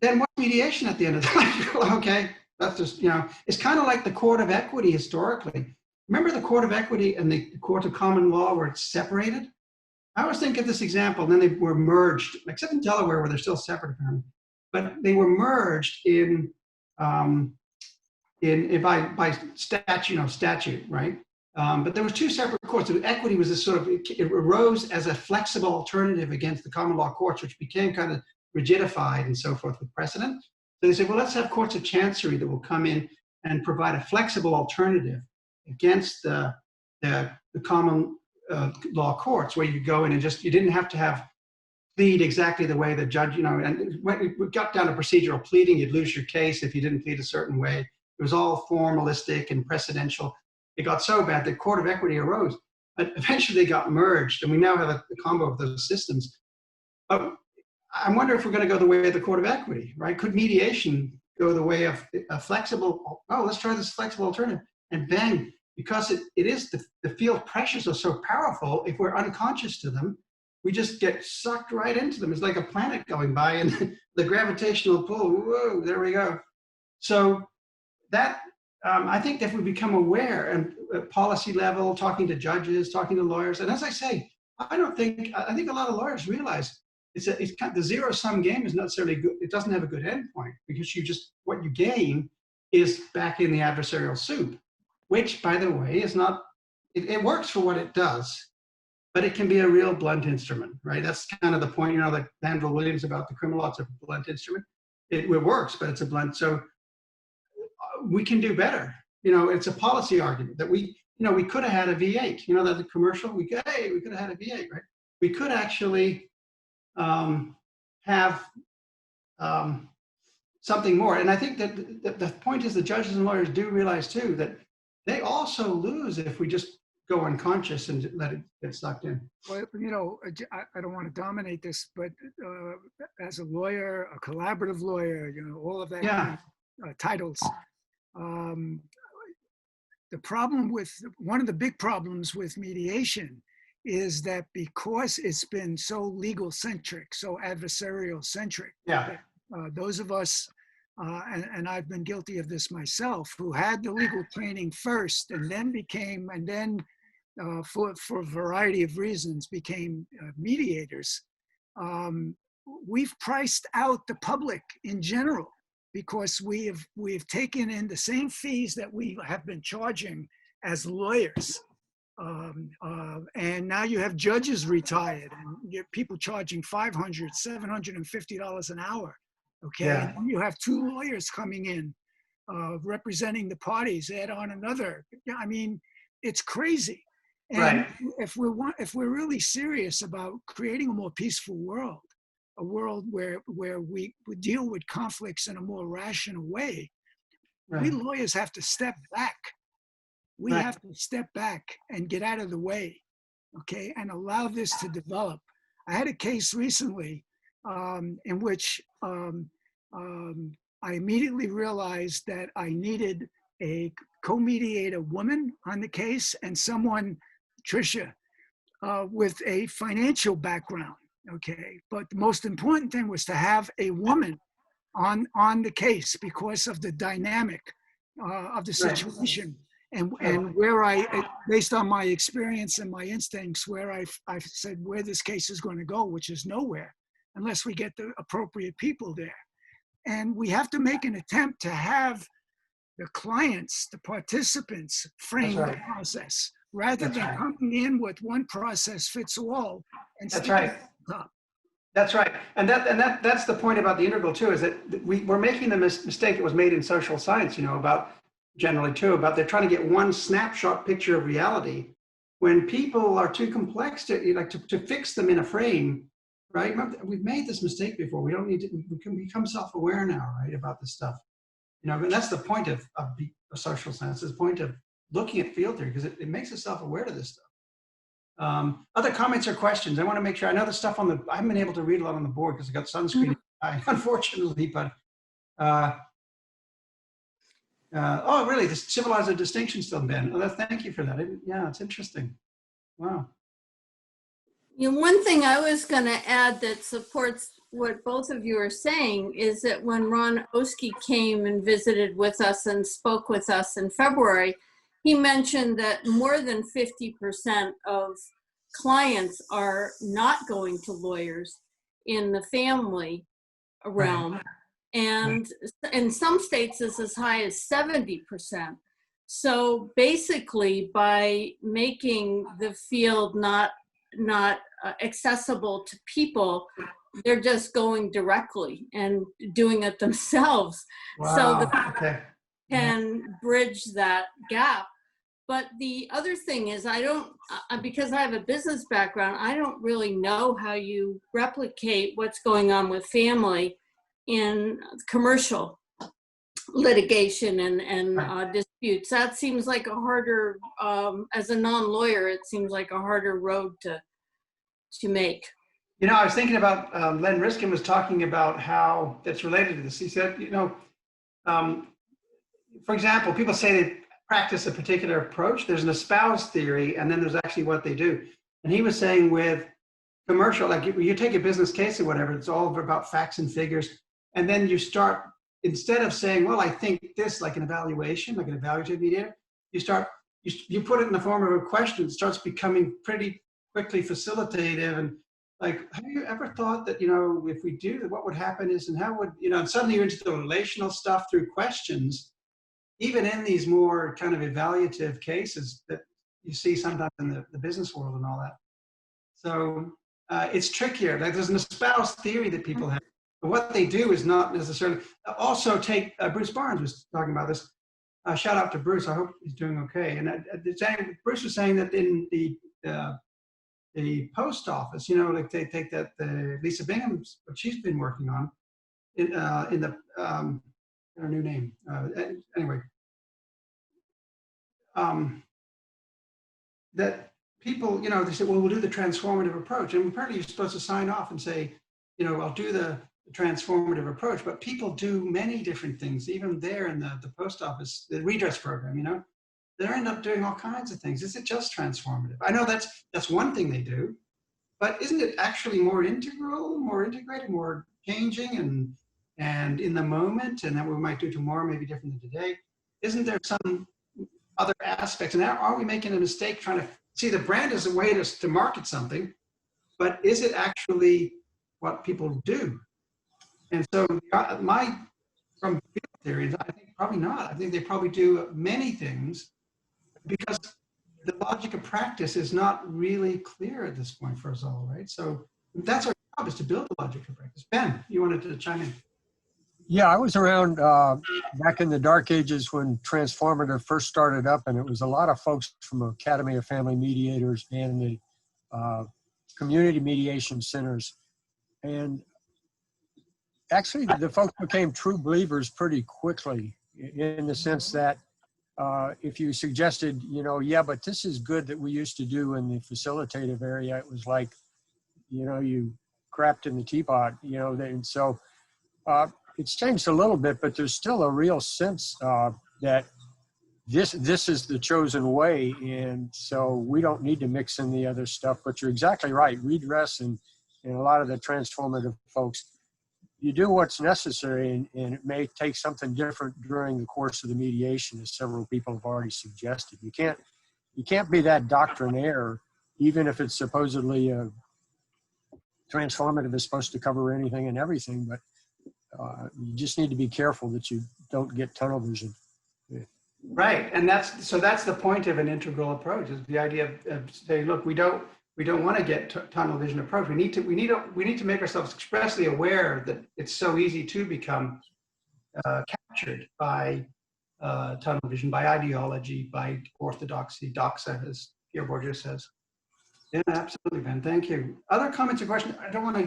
[SPEAKER 2] then what's mediation at the end of the day? Okay, that's just, it's kind of like the court of equity historically. Remember the court of equity and the court of common law where it's separated? I always think of this example, and then they were merged, except in Delaware where they're still separate apparently, but they were merged by statute, right? But there was two separate courts. So equity was this it arose as a flexible alternative against the common law courts, which became kind of rigidified and so forth with precedent. So they said, well, let's have courts of chancery that will come in and provide a flexible alternative against the common law courts, where you go in and you didn't have to plead exactly the way the judge, and when it got down to procedural pleading, you'd lose your case if you didn't plead a certain way. It was all formalistic and precedential. It got so bad that court of equity arose, but eventually they got merged, and we now have a combo of those systems. But I wonder if we're going to go the way of the court of equity, right? Could mediation go the way of a flexible, let's try this flexible alternative, and bang, because it is the field pressures are so powerful, if we're unconscious to them, we just get sucked right into them. It's like a planet going by and the gravitational pull, whoa, there we go. So that, I think if we become aware and at policy level, talking to judges, talking to lawyers, and as I say, I think a lot of lawyers realize it's kind of, the zero-sum game is not necessarily good. It doesn't have a good endpoint, because what you gain is back in the adversarial soup, which, by the way, is not, it works for what it does, but it can be a real blunt instrument, right? That's kind of the point, like Vandal Williams about the criminal law, it's a blunt instrument. It works, but it's a blunt. So we can do better. It's a policy argument that we could have had a V8, that the commercial, we could have had a V8, right? We could actually have something more. And I think that the point is the judges and lawyers do realize too, that they also lose if we just go unconscious and let it get sucked in.
[SPEAKER 4] Well, I don't want to dominate this, but as a lawyer, a collaborative lawyer, all of that.
[SPEAKER 2] Yeah.
[SPEAKER 4] titles. The problem with, one of the big problems with mediation is that because it's been so legal centric, so adversarial centric,
[SPEAKER 2] Yeah.
[SPEAKER 4] those of us, and I've been guilty of this myself, who had the legal training first and then became, and then for a variety of reasons became mediators, we've priced out the public in general, because we have taken in the same fees that we have been charging as lawyers. And now you have judges retired and you have people charging $500, $750 an hour. Okay,
[SPEAKER 2] Yeah.
[SPEAKER 4] and then you have two lawyers coming in, representing the parties, add on another. I mean, it's crazy. And
[SPEAKER 2] Right.
[SPEAKER 4] if we're really serious about creating a more peaceful world, a world where we deal with conflicts in a more rational way, we
[SPEAKER 2] Right.
[SPEAKER 4] lawyers have to step back. We
[SPEAKER 2] Right.
[SPEAKER 4] have to step back and get out of the way, okay, and allow this to develop. I had a case recently in which I immediately realized that I needed a co-mediator woman on the case and someone, Tricia, with a financial background. Okay, but the most important thing was to have a woman on the case because of the dynamic of the situation, and where based on my experience and my instincts, where I said where this case is going to go, which is nowhere unless we get the appropriate people there. And we have to make an attempt to have the clients, the participants, frame the process rather than coming in with one process fits all. And
[SPEAKER 2] That's right.
[SPEAKER 4] Up.
[SPEAKER 2] That's right. And that's the point about the integral too, is that we're making the mistake that was made in social science, you know, about generally too, about they're trying to get one snapshot picture of reality when people are too complex to fix them in a frame, right? Remember, we've made this mistake before. We don't need to, we can become self-aware now, right, about this stuff. You know, and that's the point of social science, is the point of looking at field theory, because it makes us self-aware to this stuff. Other comments or questions? I want to make sure, I know the stuff on the, I haven't been able to read a lot on the board because I got sunscreen, unfortunately, but, oh, really, the civilizer distinction still, Ben. Oh, thank you for that. Yeah, it's interesting. Wow.
[SPEAKER 5] You know, one thing I was going to add that supports what both of you are saying is that when Ron Oski came and visited with us and spoke with us in February, he mentioned that more than 50% of clients are not going to lawyers in the family realm. And in some states, it's as high as 70%. So basically, by making the field not accessible to people, they're just going directly and doing it themselves.
[SPEAKER 2] Wow.
[SPEAKER 5] So that can bridge that gap. But the other thing is, I don't, because I have a business background, I don't really know how you replicate what's going on with family in commercial litigation and disputes. That seems like a harder, as a non-lawyer, it seems like a harder road to make.
[SPEAKER 2] You know, I was thinking about, Len Riskin was talking about how that's related to this. He said, you know, for example, people say they practice a particular approach. There's an espoused theory, and then there's actually what they do. And he was saying with commercial, like you take a business case or whatever, it's all about facts and figures. And then you start, instead of saying, well, I think this, like an evaluation, like an evaluative mediator, you put it in the form of a question. It starts becoming pretty quickly facilitative. And like, have you ever thought that, you know, if we do, what would happen is, and how would, you know, and suddenly you're into the relational stuff through questions, even in these more kind of evaluative cases that you see sometimes in the business world and all that. So it's trickier. Like there's an espoused theory that people have, but what they do is not necessarily. Also take, Bruce Barnes was talking about this. Shout out to Bruce. I hope he's doing okay. And Bruce was saying that in the post office, you know, like they take that Lisa Bingham's, what she's been working on in the her new name. Anyway, that people, you know, they say, well, we'll do the transformative approach, and apparently you're supposed to sign off and say, you know, I'll do the transformative approach, but people do many different things, even there in the post office, the redress program, you know, they end up doing all kinds of things. Is it just transformative? I know that's one thing they do, but isn't it actually more integral, more integrated, more changing and in the moment, and then we might do tomorrow maybe different than today? Isn't there some other aspects? And are we making a mistake trying to see the brand as a way to market something, but is it actually what people do? And so from field theory, I think probably not. I think they probably do many things because the logic of practice is not really clear at this point for us all, right? So that's our job, is to build the logic of practice. Ben, you wanted to chime in.
[SPEAKER 6] Yeah, I was around back in the dark ages when transformative first started up, and it was a lot of folks from Academy of Family Mediators and the community mediation centers. And actually, the folks became true believers pretty quickly, in the sense that if you suggested, you know, yeah, but this is good that we used to do in the facilitative area, it was like, you know, you crapped in the teapot, you know, and so it's changed a little bit, but there's still a real sense that this is the chosen way, and so we don't need to mix in the other stuff. But you're exactly right, redress and a lot of the transformative folks, you do what's necessary, and it may take something different during the course of the mediation, as several people have already suggested. You can't be that doctrinaire, even if it's supposedly transformative is supposed to cover anything and everything, but you just need to be careful that you don't get tunnel vision.
[SPEAKER 2] Right, and that's the point of an integral approach, is the idea of saying, look, we don't want to get tunnel vision approach. We need to make ourselves expressly aware that it's so easy to become captured by tunnel vision, by ideology, by orthodoxy, doxa, as Pierre Bourdie says. Yeah, absolutely, Ben. Thank you. Other comments or questions? I don't want to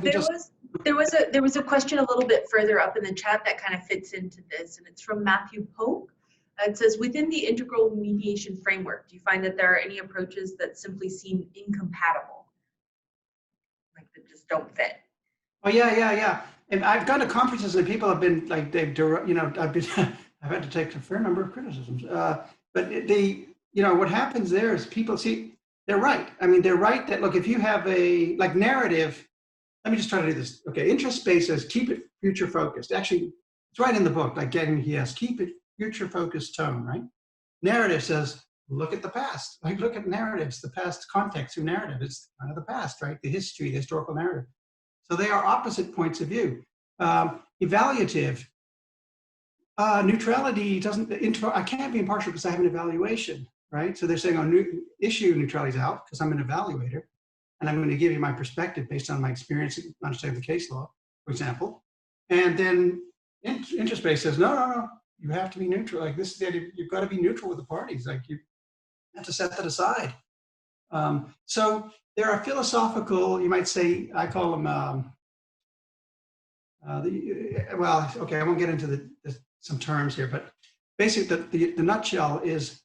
[SPEAKER 7] There was a question a little bit further up in the chat that kind of fits into this, and it's from Matthew Pope. It says, within the integral mediation framework, do you find that there are any approaches that simply seem incompatible, like that just don't fit?
[SPEAKER 2] Oh yeah. And I've gone to conferences and people have been like, I've had to take a fair number of criticisms. But what happens there is people see, they're right. I mean, they're right that, look, if you have a narrative, let me just try to do this. Okay, interest space says keep it future focused. Actually, it's right in the book, like keep it future focused tone, right? Narrative says look at the past. Like, look at narratives, the past context of narrative. It's kind of the past, right? The history, the historical narrative. So they are opposite points of view. Evaluative, neutrality doesn't, I can't be impartial because I have an evaluation, right? So they're saying, issue neutrality is out because I'm an evaluator, and I'm going to give you my perspective based on my experience and understanding the case law, for example. And then interest space says, no, you have to be neutral. Like, this is the idea, you've got to be neutral with the parties. Like, you have to set that aside. So there are philosophical, you might say, I call them, okay, I won't get into some terms here, but basically the nutshell is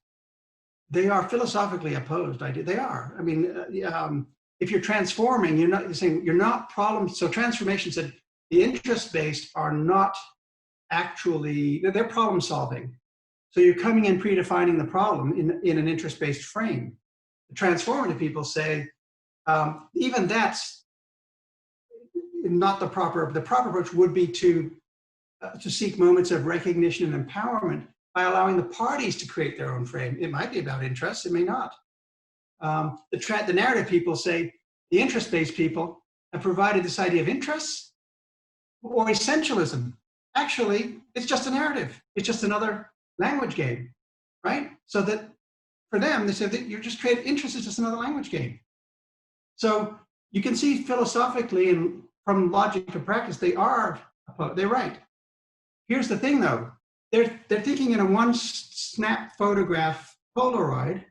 [SPEAKER 2] they are philosophically opposed. They are. I mean, if you're transforming, you're not problem. So transformation said the interest-based are not actually, they're problem solving. So you're coming in predefining the problem in an interest-based frame. The transformative people say, even that's not the proper approach would be to seek moments of recognition and empowerment by allowing the parties to create their own frame. It might be about interests, it may not. The narrative people say the interest-based people have provided this idea of interests or essentialism. Actually, it's just a narrative. It's just another language game, right? So that for them, they say that you just create interest is just another language game. So you can see philosophically and from logic to practice, they're right. Here's the thing though, they're thinking in a one snap photograph Polaroid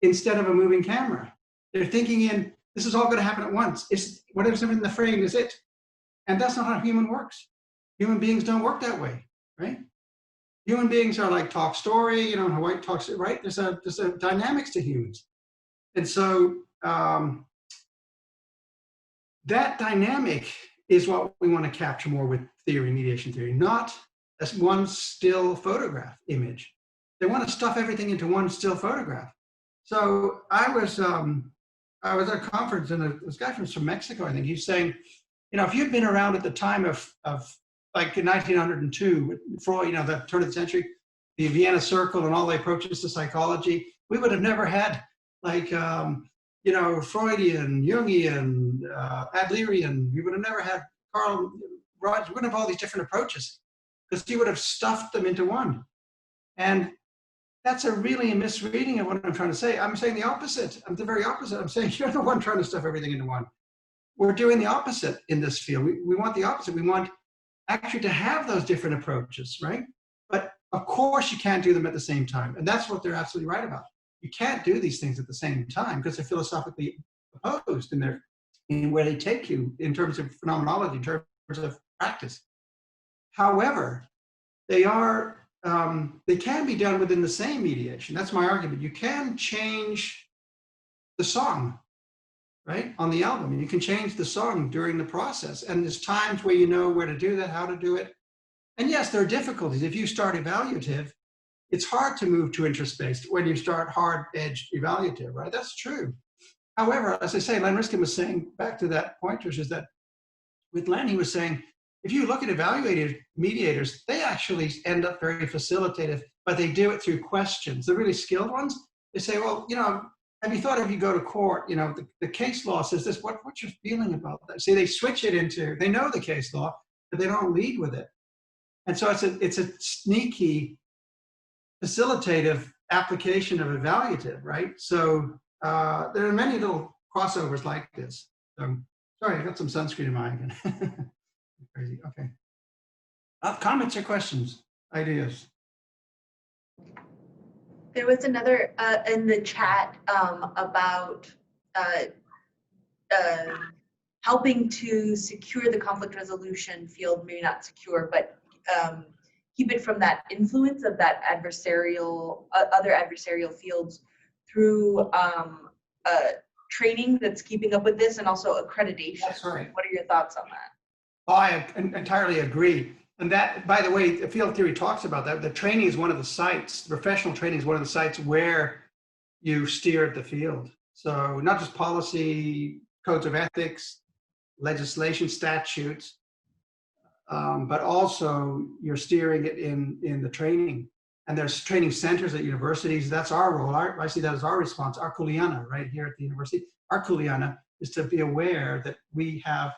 [SPEAKER 2] instead of a moving camera. They're thinking in, this is all going to happen at once. It's whatever's in the frame is it. And that's not how human works. Human beings don't work that way, right? Human beings are like talk story, Hawai'i talks, right? There's a dynamics to humans. And so that dynamic is what we want to capture more with theory, mediation theory, not as one still photograph image. They want to stuff everything into one still photograph. So I was at a conference, and this guy from Mexico, I think, he's saying, if you'd been around at the time of like in 1902, Freud, the turn of the century, the Vienna Circle and all the approaches to psychology, we would have never had like, Freudian, Jungian, Adlerian. We would have never had Carl Rogers. We wouldn't have all these different approaches because he would have stuffed them into one. And that's a really misreading of what I'm trying to say. I'm saying the opposite. I'm the very opposite. I'm saying you're the one trying to stuff everything into one. We're doing the opposite in this field. We want the opposite. We want actually to have those different approaches, right? But of course you can't do them at the same time. And that's what they're absolutely right about. You can't do these things at the same time because they're philosophically opposed in where they take you in terms of phenomenology, in terms of practice. However, they can be done within the same mediation. That's my argument. You can change the song, right, on the album. You can change the song during the process. And there's times where you know where to do that, how to do it. And yes, there are difficulties. If you start evaluative, it's hard to move to interest-based when you start hard-edged evaluative, right? That's true. However, as I say, Len Riskin was saying, back to that point, Trish, is that with Len, he was saying, if you look at evaluative mediators, they actually end up very facilitative, but they do it through questions. The really skilled ones, they say, well, have you thought if you go to court, the case law says this, what's your feeling about that? See, they switch it into, they know the case law, but they don't lead with it. And so it's a sneaky facilitative application of evaluative, right? So there are many little crossovers like this. So, sorry, I got some sunscreen in my eye again. Crazy, okay. Comments or questions, ideas?
[SPEAKER 7] There was another in the chat about helping to secure the conflict resolution field, maybe not secure, but keep it from that influence of that adversarial, other adversarial fields through training that's keeping up with this and also accreditation.
[SPEAKER 2] That's right.
[SPEAKER 7] What are your thoughts on that?
[SPEAKER 2] Oh, I entirely agree. And that, by the way, the field theory talks about that. The training is one of the sites, professional training is one of the sites where you steer the field. So not just policy, codes of ethics, legislation, statutes, but also you're steering it in the training. And there's training centers at universities. That's our role. I see that as our response. Our kuleana right here at the university. Our kuleana is to be aware that we have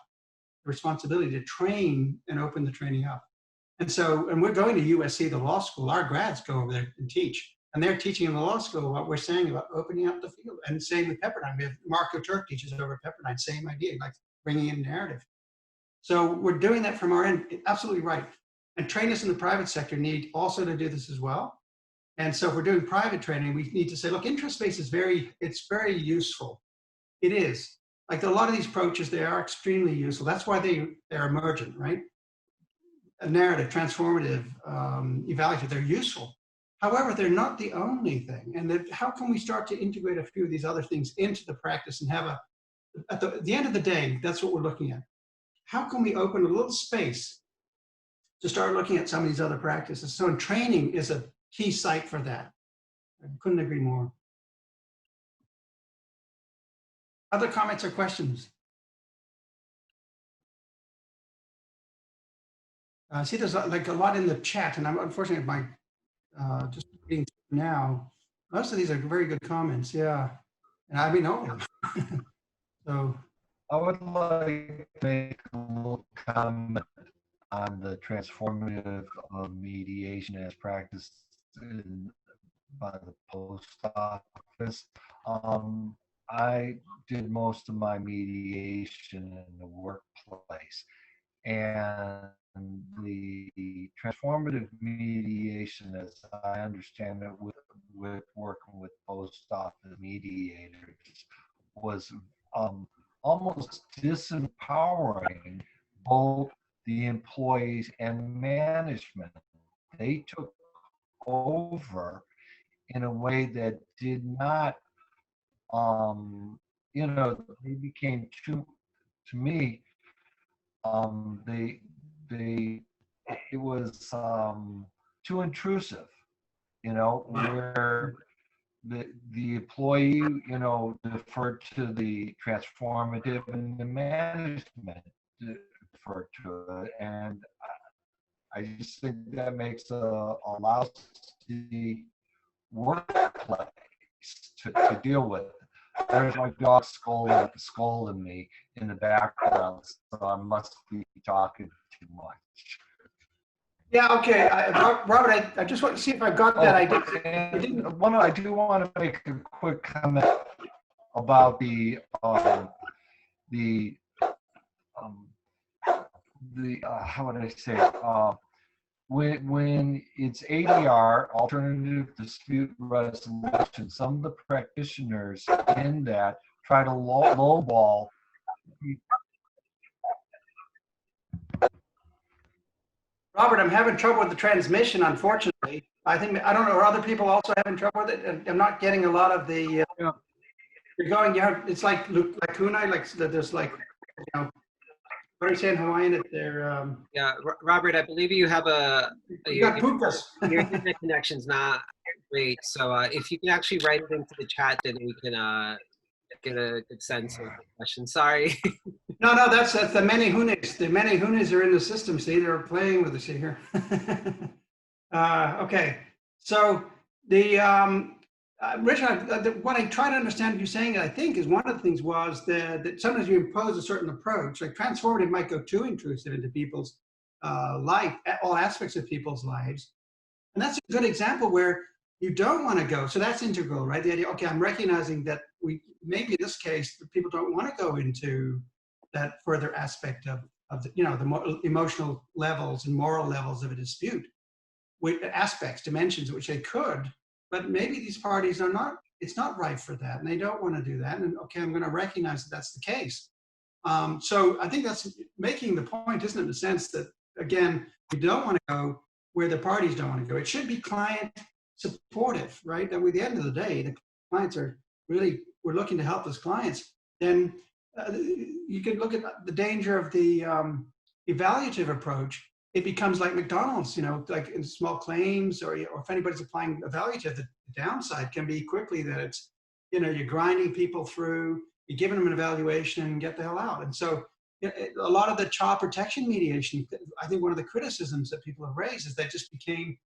[SPEAKER 2] responsibility to train and open the training up. And so, and we're going to USC, the law school, our grads go over there and teach. And they're teaching in the law school what we're saying about opening up the field. And same with Pepperdine. We have Marco Turk teaches over at Pepperdine, same idea, like bringing in narrative. So we're doing that from our end, absolutely right. And trainers in the private sector need also to do this as well. And so if we're doing private training, we need to say, look, interest-based is very useful. It is. Like a lot of these approaches, they are extremely useful. That's why they're emergent, right? A narrative, transformative, evaluative, they're useful. However, they're not the only thing. And how can we start to integrate a few of these other things into the practice and have at the end of the day, that's what we're looking at. How can we open a little space to start looking at some of these other practices? So training is a key site for that. I couldn't agree more. Other comments or questions? See, there's like a lot in the chat, and I'm unfortunately just reading now. Most of these are very good comments, yeah. And I mean, all of them. So
[SPEAKER 8] I would like to make a little comment on the transformative mediation as practiced by the post office. I did most of my mediation in the workplace, and the transformative mediation, as I understand it, with working with post office mediators, was almost disempowering both the employees and management. They took over in a way that did not, they became to me, it was too intrusive, where the employee, deferred to the transformative and the management deferred to it. And I just think that makes a lousy workplace to deal with. There's my dog scolding me in the background, so I must be talking too much.
[SPEAKER 2] Yeah, okay. Robert, I just want to see if I got that. I
[SPEAKER 8] do want to make a quick comment about how would I say, when it's ADR, alternative dispute resolution, some of the practitioners in that try to lowball.
[SPEAKER 2] Robert, I'm having trouble with the transmission, unfortunately. I don't know, are other people also having trouble with it? I'm not getting a lot of the, it's like lacuna, like there's like, what are you saying, Hawaiian?
[SPEAKER 1] Yeah, Robert, I believe you have
[SPEAKER 2] you got pukas.
[SPEAKER 1] Your internet connection's not great. So if you can actually write it into the chat, then we can get a good sense of the question. Sorry.
[SPEAKER 2] No, that's the many hunes. The many hunes are in the system. See, they're playing with us here. Okay, so Richard, what I try to understand you saying, I think, is one of the things was that sometimes you impose a certain approach, like transformative might go too intrusive into people's life, all aspects of people's lives. And that's a good example where you don't want to go. So that's integral, right? The idea, okay, I'm recognizing that maybe in this case, the people don't want to go into that further aspect of the, the emotional levels and moral levels of a dispute, with aspects, dimensions at which they could, but maybe these parties are not, it's not right for that, and they don't want to do that. And okay, I'm going to recognize that that's the case. So I think that's making the point, isn't it, in the sense that, again, we don't want to go where the parties don't want to go. It should be client supportive, right? And at the end of the day, the clients are really, we're looking to help those clients. Then you can look at the danger of the evaluative approach. It becomes like McDonald's, like in small claims, or if anybody's applying evaluative, the downside can be quickly that it's, you're grinding people through, you're giving them an evaluation and get the hell out. And so a lot of the child protection mediation, I think one of the criticisms that people have raised is that just became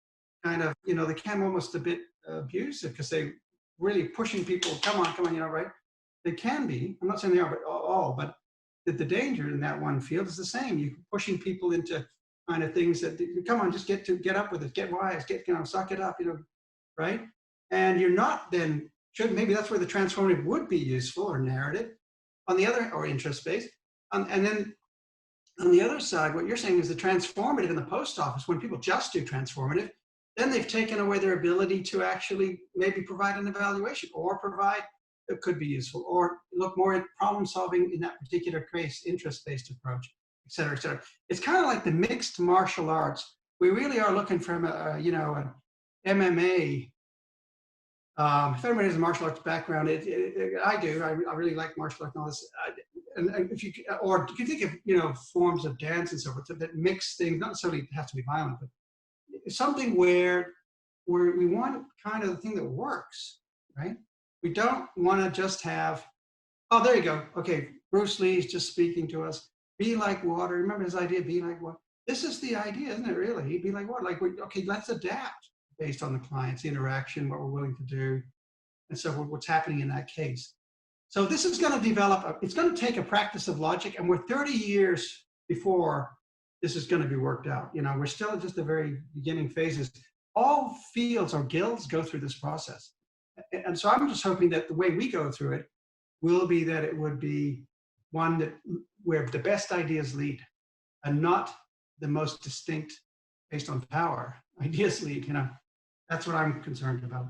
[SPEAKER 2] kind of, they became almost a bit abusive because they really pushing people, come on, right? They can be, I'm not saying they are, but all, but the danger in that one field is the same. You're pushing people into kind of things that, come on, just get up with it, get wise, suck it up, right? And you're not then, maybe that's where the transformative would be useful, or narrative, on the other, or interest-based. And then on the other side, what you're saying is the transformative in the post office, when people just do transformative, then they've taken away their ability to actually maybe provide an evaluation, or provide, that could be useful, or look more at problem solving in that particular case, interest-based approach, et cetera, et cetera. It's kind of like the mixed martial arts. We really are looking from an MMA. If everybody has a martial arts background, I do. I really like martial arts and all this. And if you, or you can think of, forms of dance and so forth that mix things, not necessarily have to be violent, but something where we want kind of the thing that works, right? We don't want to just have, oh, there you go. Okay, Bruce Lee's just speaking to us. Be like water. Remember his idea, be like water? This is the idea, isn't it, really? Be like water. Like, okay, let's adapt based on the client's interaction, what we're willing to do, and so what's happening in that case. So this is going to develop, it's going to take a practice of logic, and we're 30 years before this is going to be worked out. We're still at just the very beginning phases. All fields or guilds go through this process. And so I'm just hoping that the way we go through it will be that it would be one where the best ideas lead, and not the most distinct based on power ideas lead. That's what I'm concerned about.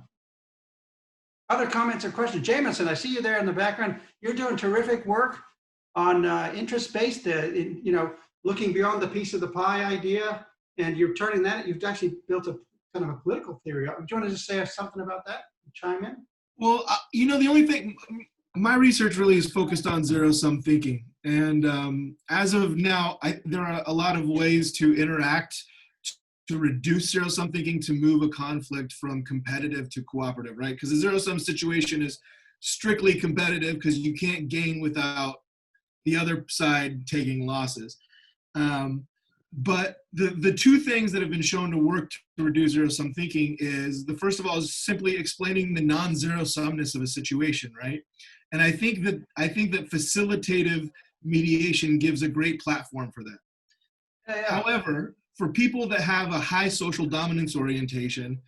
[SPEAKER 2] Other comments or questions? Jameson, I see you there in the background. You're doing terrific work on interest-based, looking beyond the piece of the pie idea, and you're turning that, you've actually built a kind of a political theory. Do you want to just say something about that? Chime in?
[SPEAKER 9] Well, the only thing, my research really is focused on zero-sum thinking. And as of now, there are a lot of ways to interact to reduce zero-sum thinking, to move a conflict from competitive to cooperative, right? Because the zero-sum situation is strictly competitive because you can't gain without the other side taking losses. But the two things that have been shown to work to reduce zero-sum thinking is, the first of all is simply explaining the non-zero-sumness of a situation, right? And I think that facilitative mediation gives a great platform for that. However, for people that have a high social dominance orientation,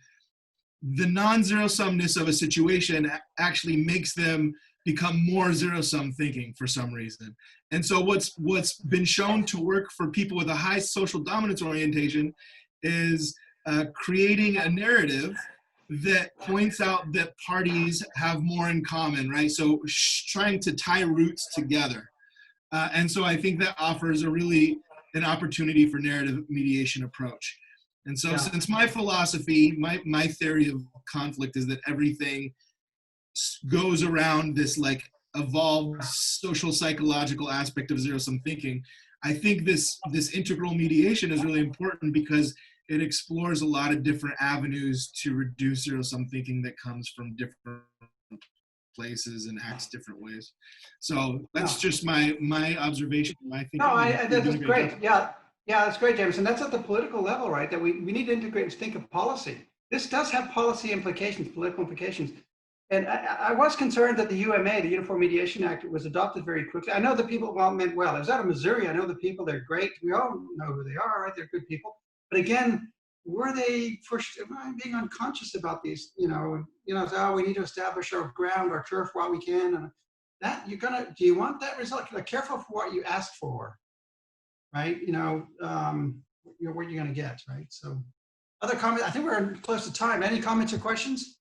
[SPEAKER 9] the non-zero-sumness of a situation actually makes them become more zero-sum thinking for some reason. And so what's been shown to work for people with a high social dominance orientation is creating a narrative that points out that parties have more in common, right? So trying to tie roots together. And so I think that offers an opportunity for narrative mediation approach. And so since my philosophy, my theory of conflict is that everything goes around this like evolved social psychological aspect of zero-sum thinking, I think this integral mediation is really important because it explores a lot of different avenues to reduce zero-sum thinking that comes from different places and acts different ways. So that's just my observation. I think
[SPEAKER 2] that's great. Yeah, that's great, James. And that's at the political level, right? That we need to integrate and think of policy. This does have policy implications, political implications. And I was concerned that the UMA, the Uniform Mediation Act, was adopted very quickly. I know the people meant well. I was out of Missouri. I know the people, they're great. We all know who they are, right? They're good people. But again, were they being unconscious about these, oh, we need to establish our ground, our turf while we can. And that do you want that result? Careful for what you ask for, right? What you're going to get, right? So other comments, I think we're close to time. Any comments or questions?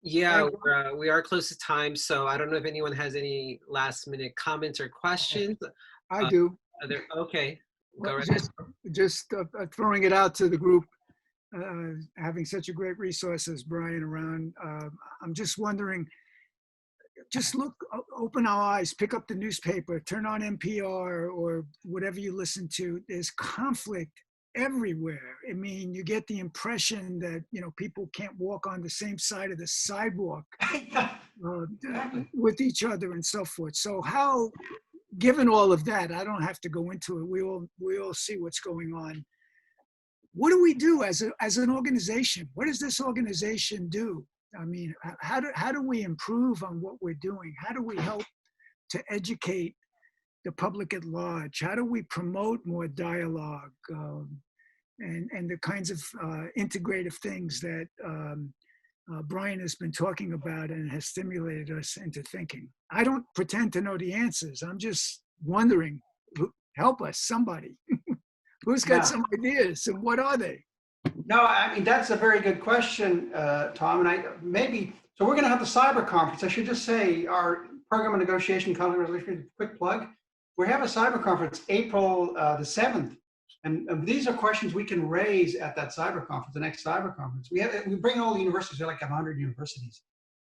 [SPEAKER 1] Yeah, we are close to time, so I don't know if anyone has any last minute comments or questions.
[SPEAKER 4] I do.
[SPEAKER 1] Okay, go right
[SPEAKER 4] Just throwing it out to the group, having such a great resource as Brian around. I'm just wondering, just open our eyes, pick up the newspaper, turn on NPR or whatever you listen to. There's conflict everywhere. I mean, you get the impression that, people can't walk on the same side of the sidewalk with each other and so forth. So how, given all of that, I don't have to go into it. We all see what's going on. What do we do as an organization? What does this organization do? I mean, how do we improve on what we're doing? How do we help to educate the public at large? How do we promote more dialogue and the kinds of integrative things that Brian has been talking about and has stimulated us into thinking? I don't pretend to know the answers. I'm just wondering, help us, somebody. Who's got some ideas and what are they?
[SPEAKER 2] No, I mean, that's a very good question, Tom. And so we're going to have the cyber conference. I should just say our program of negotiation, conflict resolution, quick plug. We have a cyber conference April the 7th. And these are questions we can raise at that cyber conference, the next cyber conference. We bring all the universities, we're like 100 universities.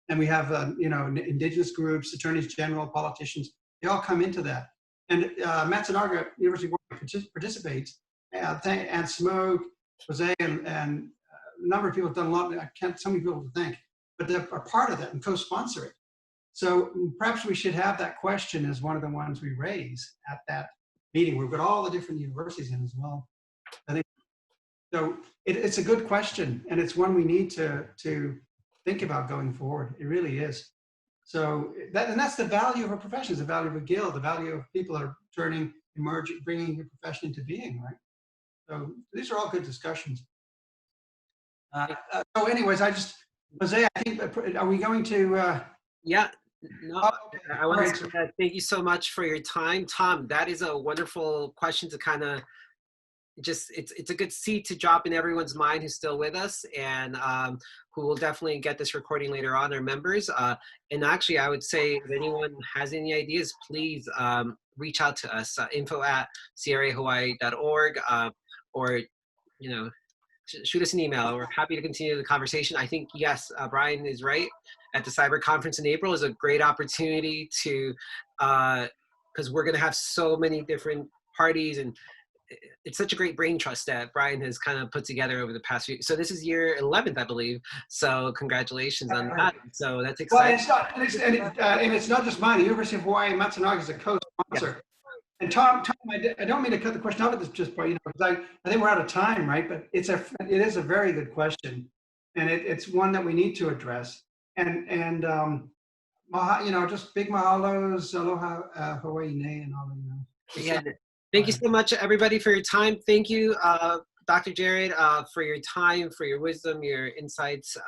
[SPEAKER 2] And we have, indigenous groups, attorneys general, politicians, they all come into that. And Matsunaga University participates, and Smoke, Jose, and a number of people have done a lot. I can't, so many people to thank, but they're a part of that and co-sponsor it. So perhaps we should have that question as one of the ones we raise at that meeting. We've got all the different universities in as well. I think so. It's a good question, and it's one we need to think about going forward. It really is. So that's the value of a profession, the value of a guild, the value of people that are emerging, bringing your profession into being, right? So these are all good discussions. So anyways, Jose, I think, are we going to?
[SPEAKER 1] Yeah. No, I want to thank you so much for your time, Tom. That is a wonderful question to kind of it's a good seed to drop in everyone's mind who's still with us and who will definitely get this recording later on, our members. And actually, I would say if anyone has any ideas, please reach out to us, info@crahawaii.org, or shoot us an email. We're happy to continue the conversation. I think, yes, Brian is right. At the cyber conference in April is a great opportunity to because we're going to have so many different parties, and it's such a great brain trust that Brian has kind of put together over the past few. So this is year 11th, I believe. So congratulations on that. So that's
[SPEAKER 2] Well,
[SPEAKER 1] exciting.
[SPEAKER 2] and it's not just mine. The University of Hawaii Matsunaga is a co-sponsor. And Tom, I don't mean to cut the question off at this just point, because I think we're out of time, right? But it is a very good question, and it's one that we need to address. And just big mahalos, aloha, Hawaii ne, and all
[SPEAKER 1] Yeah. Thank you so much, everybody, for your time. Thank you, Dr. Jarrett, for your time, for your wisdom, your insights.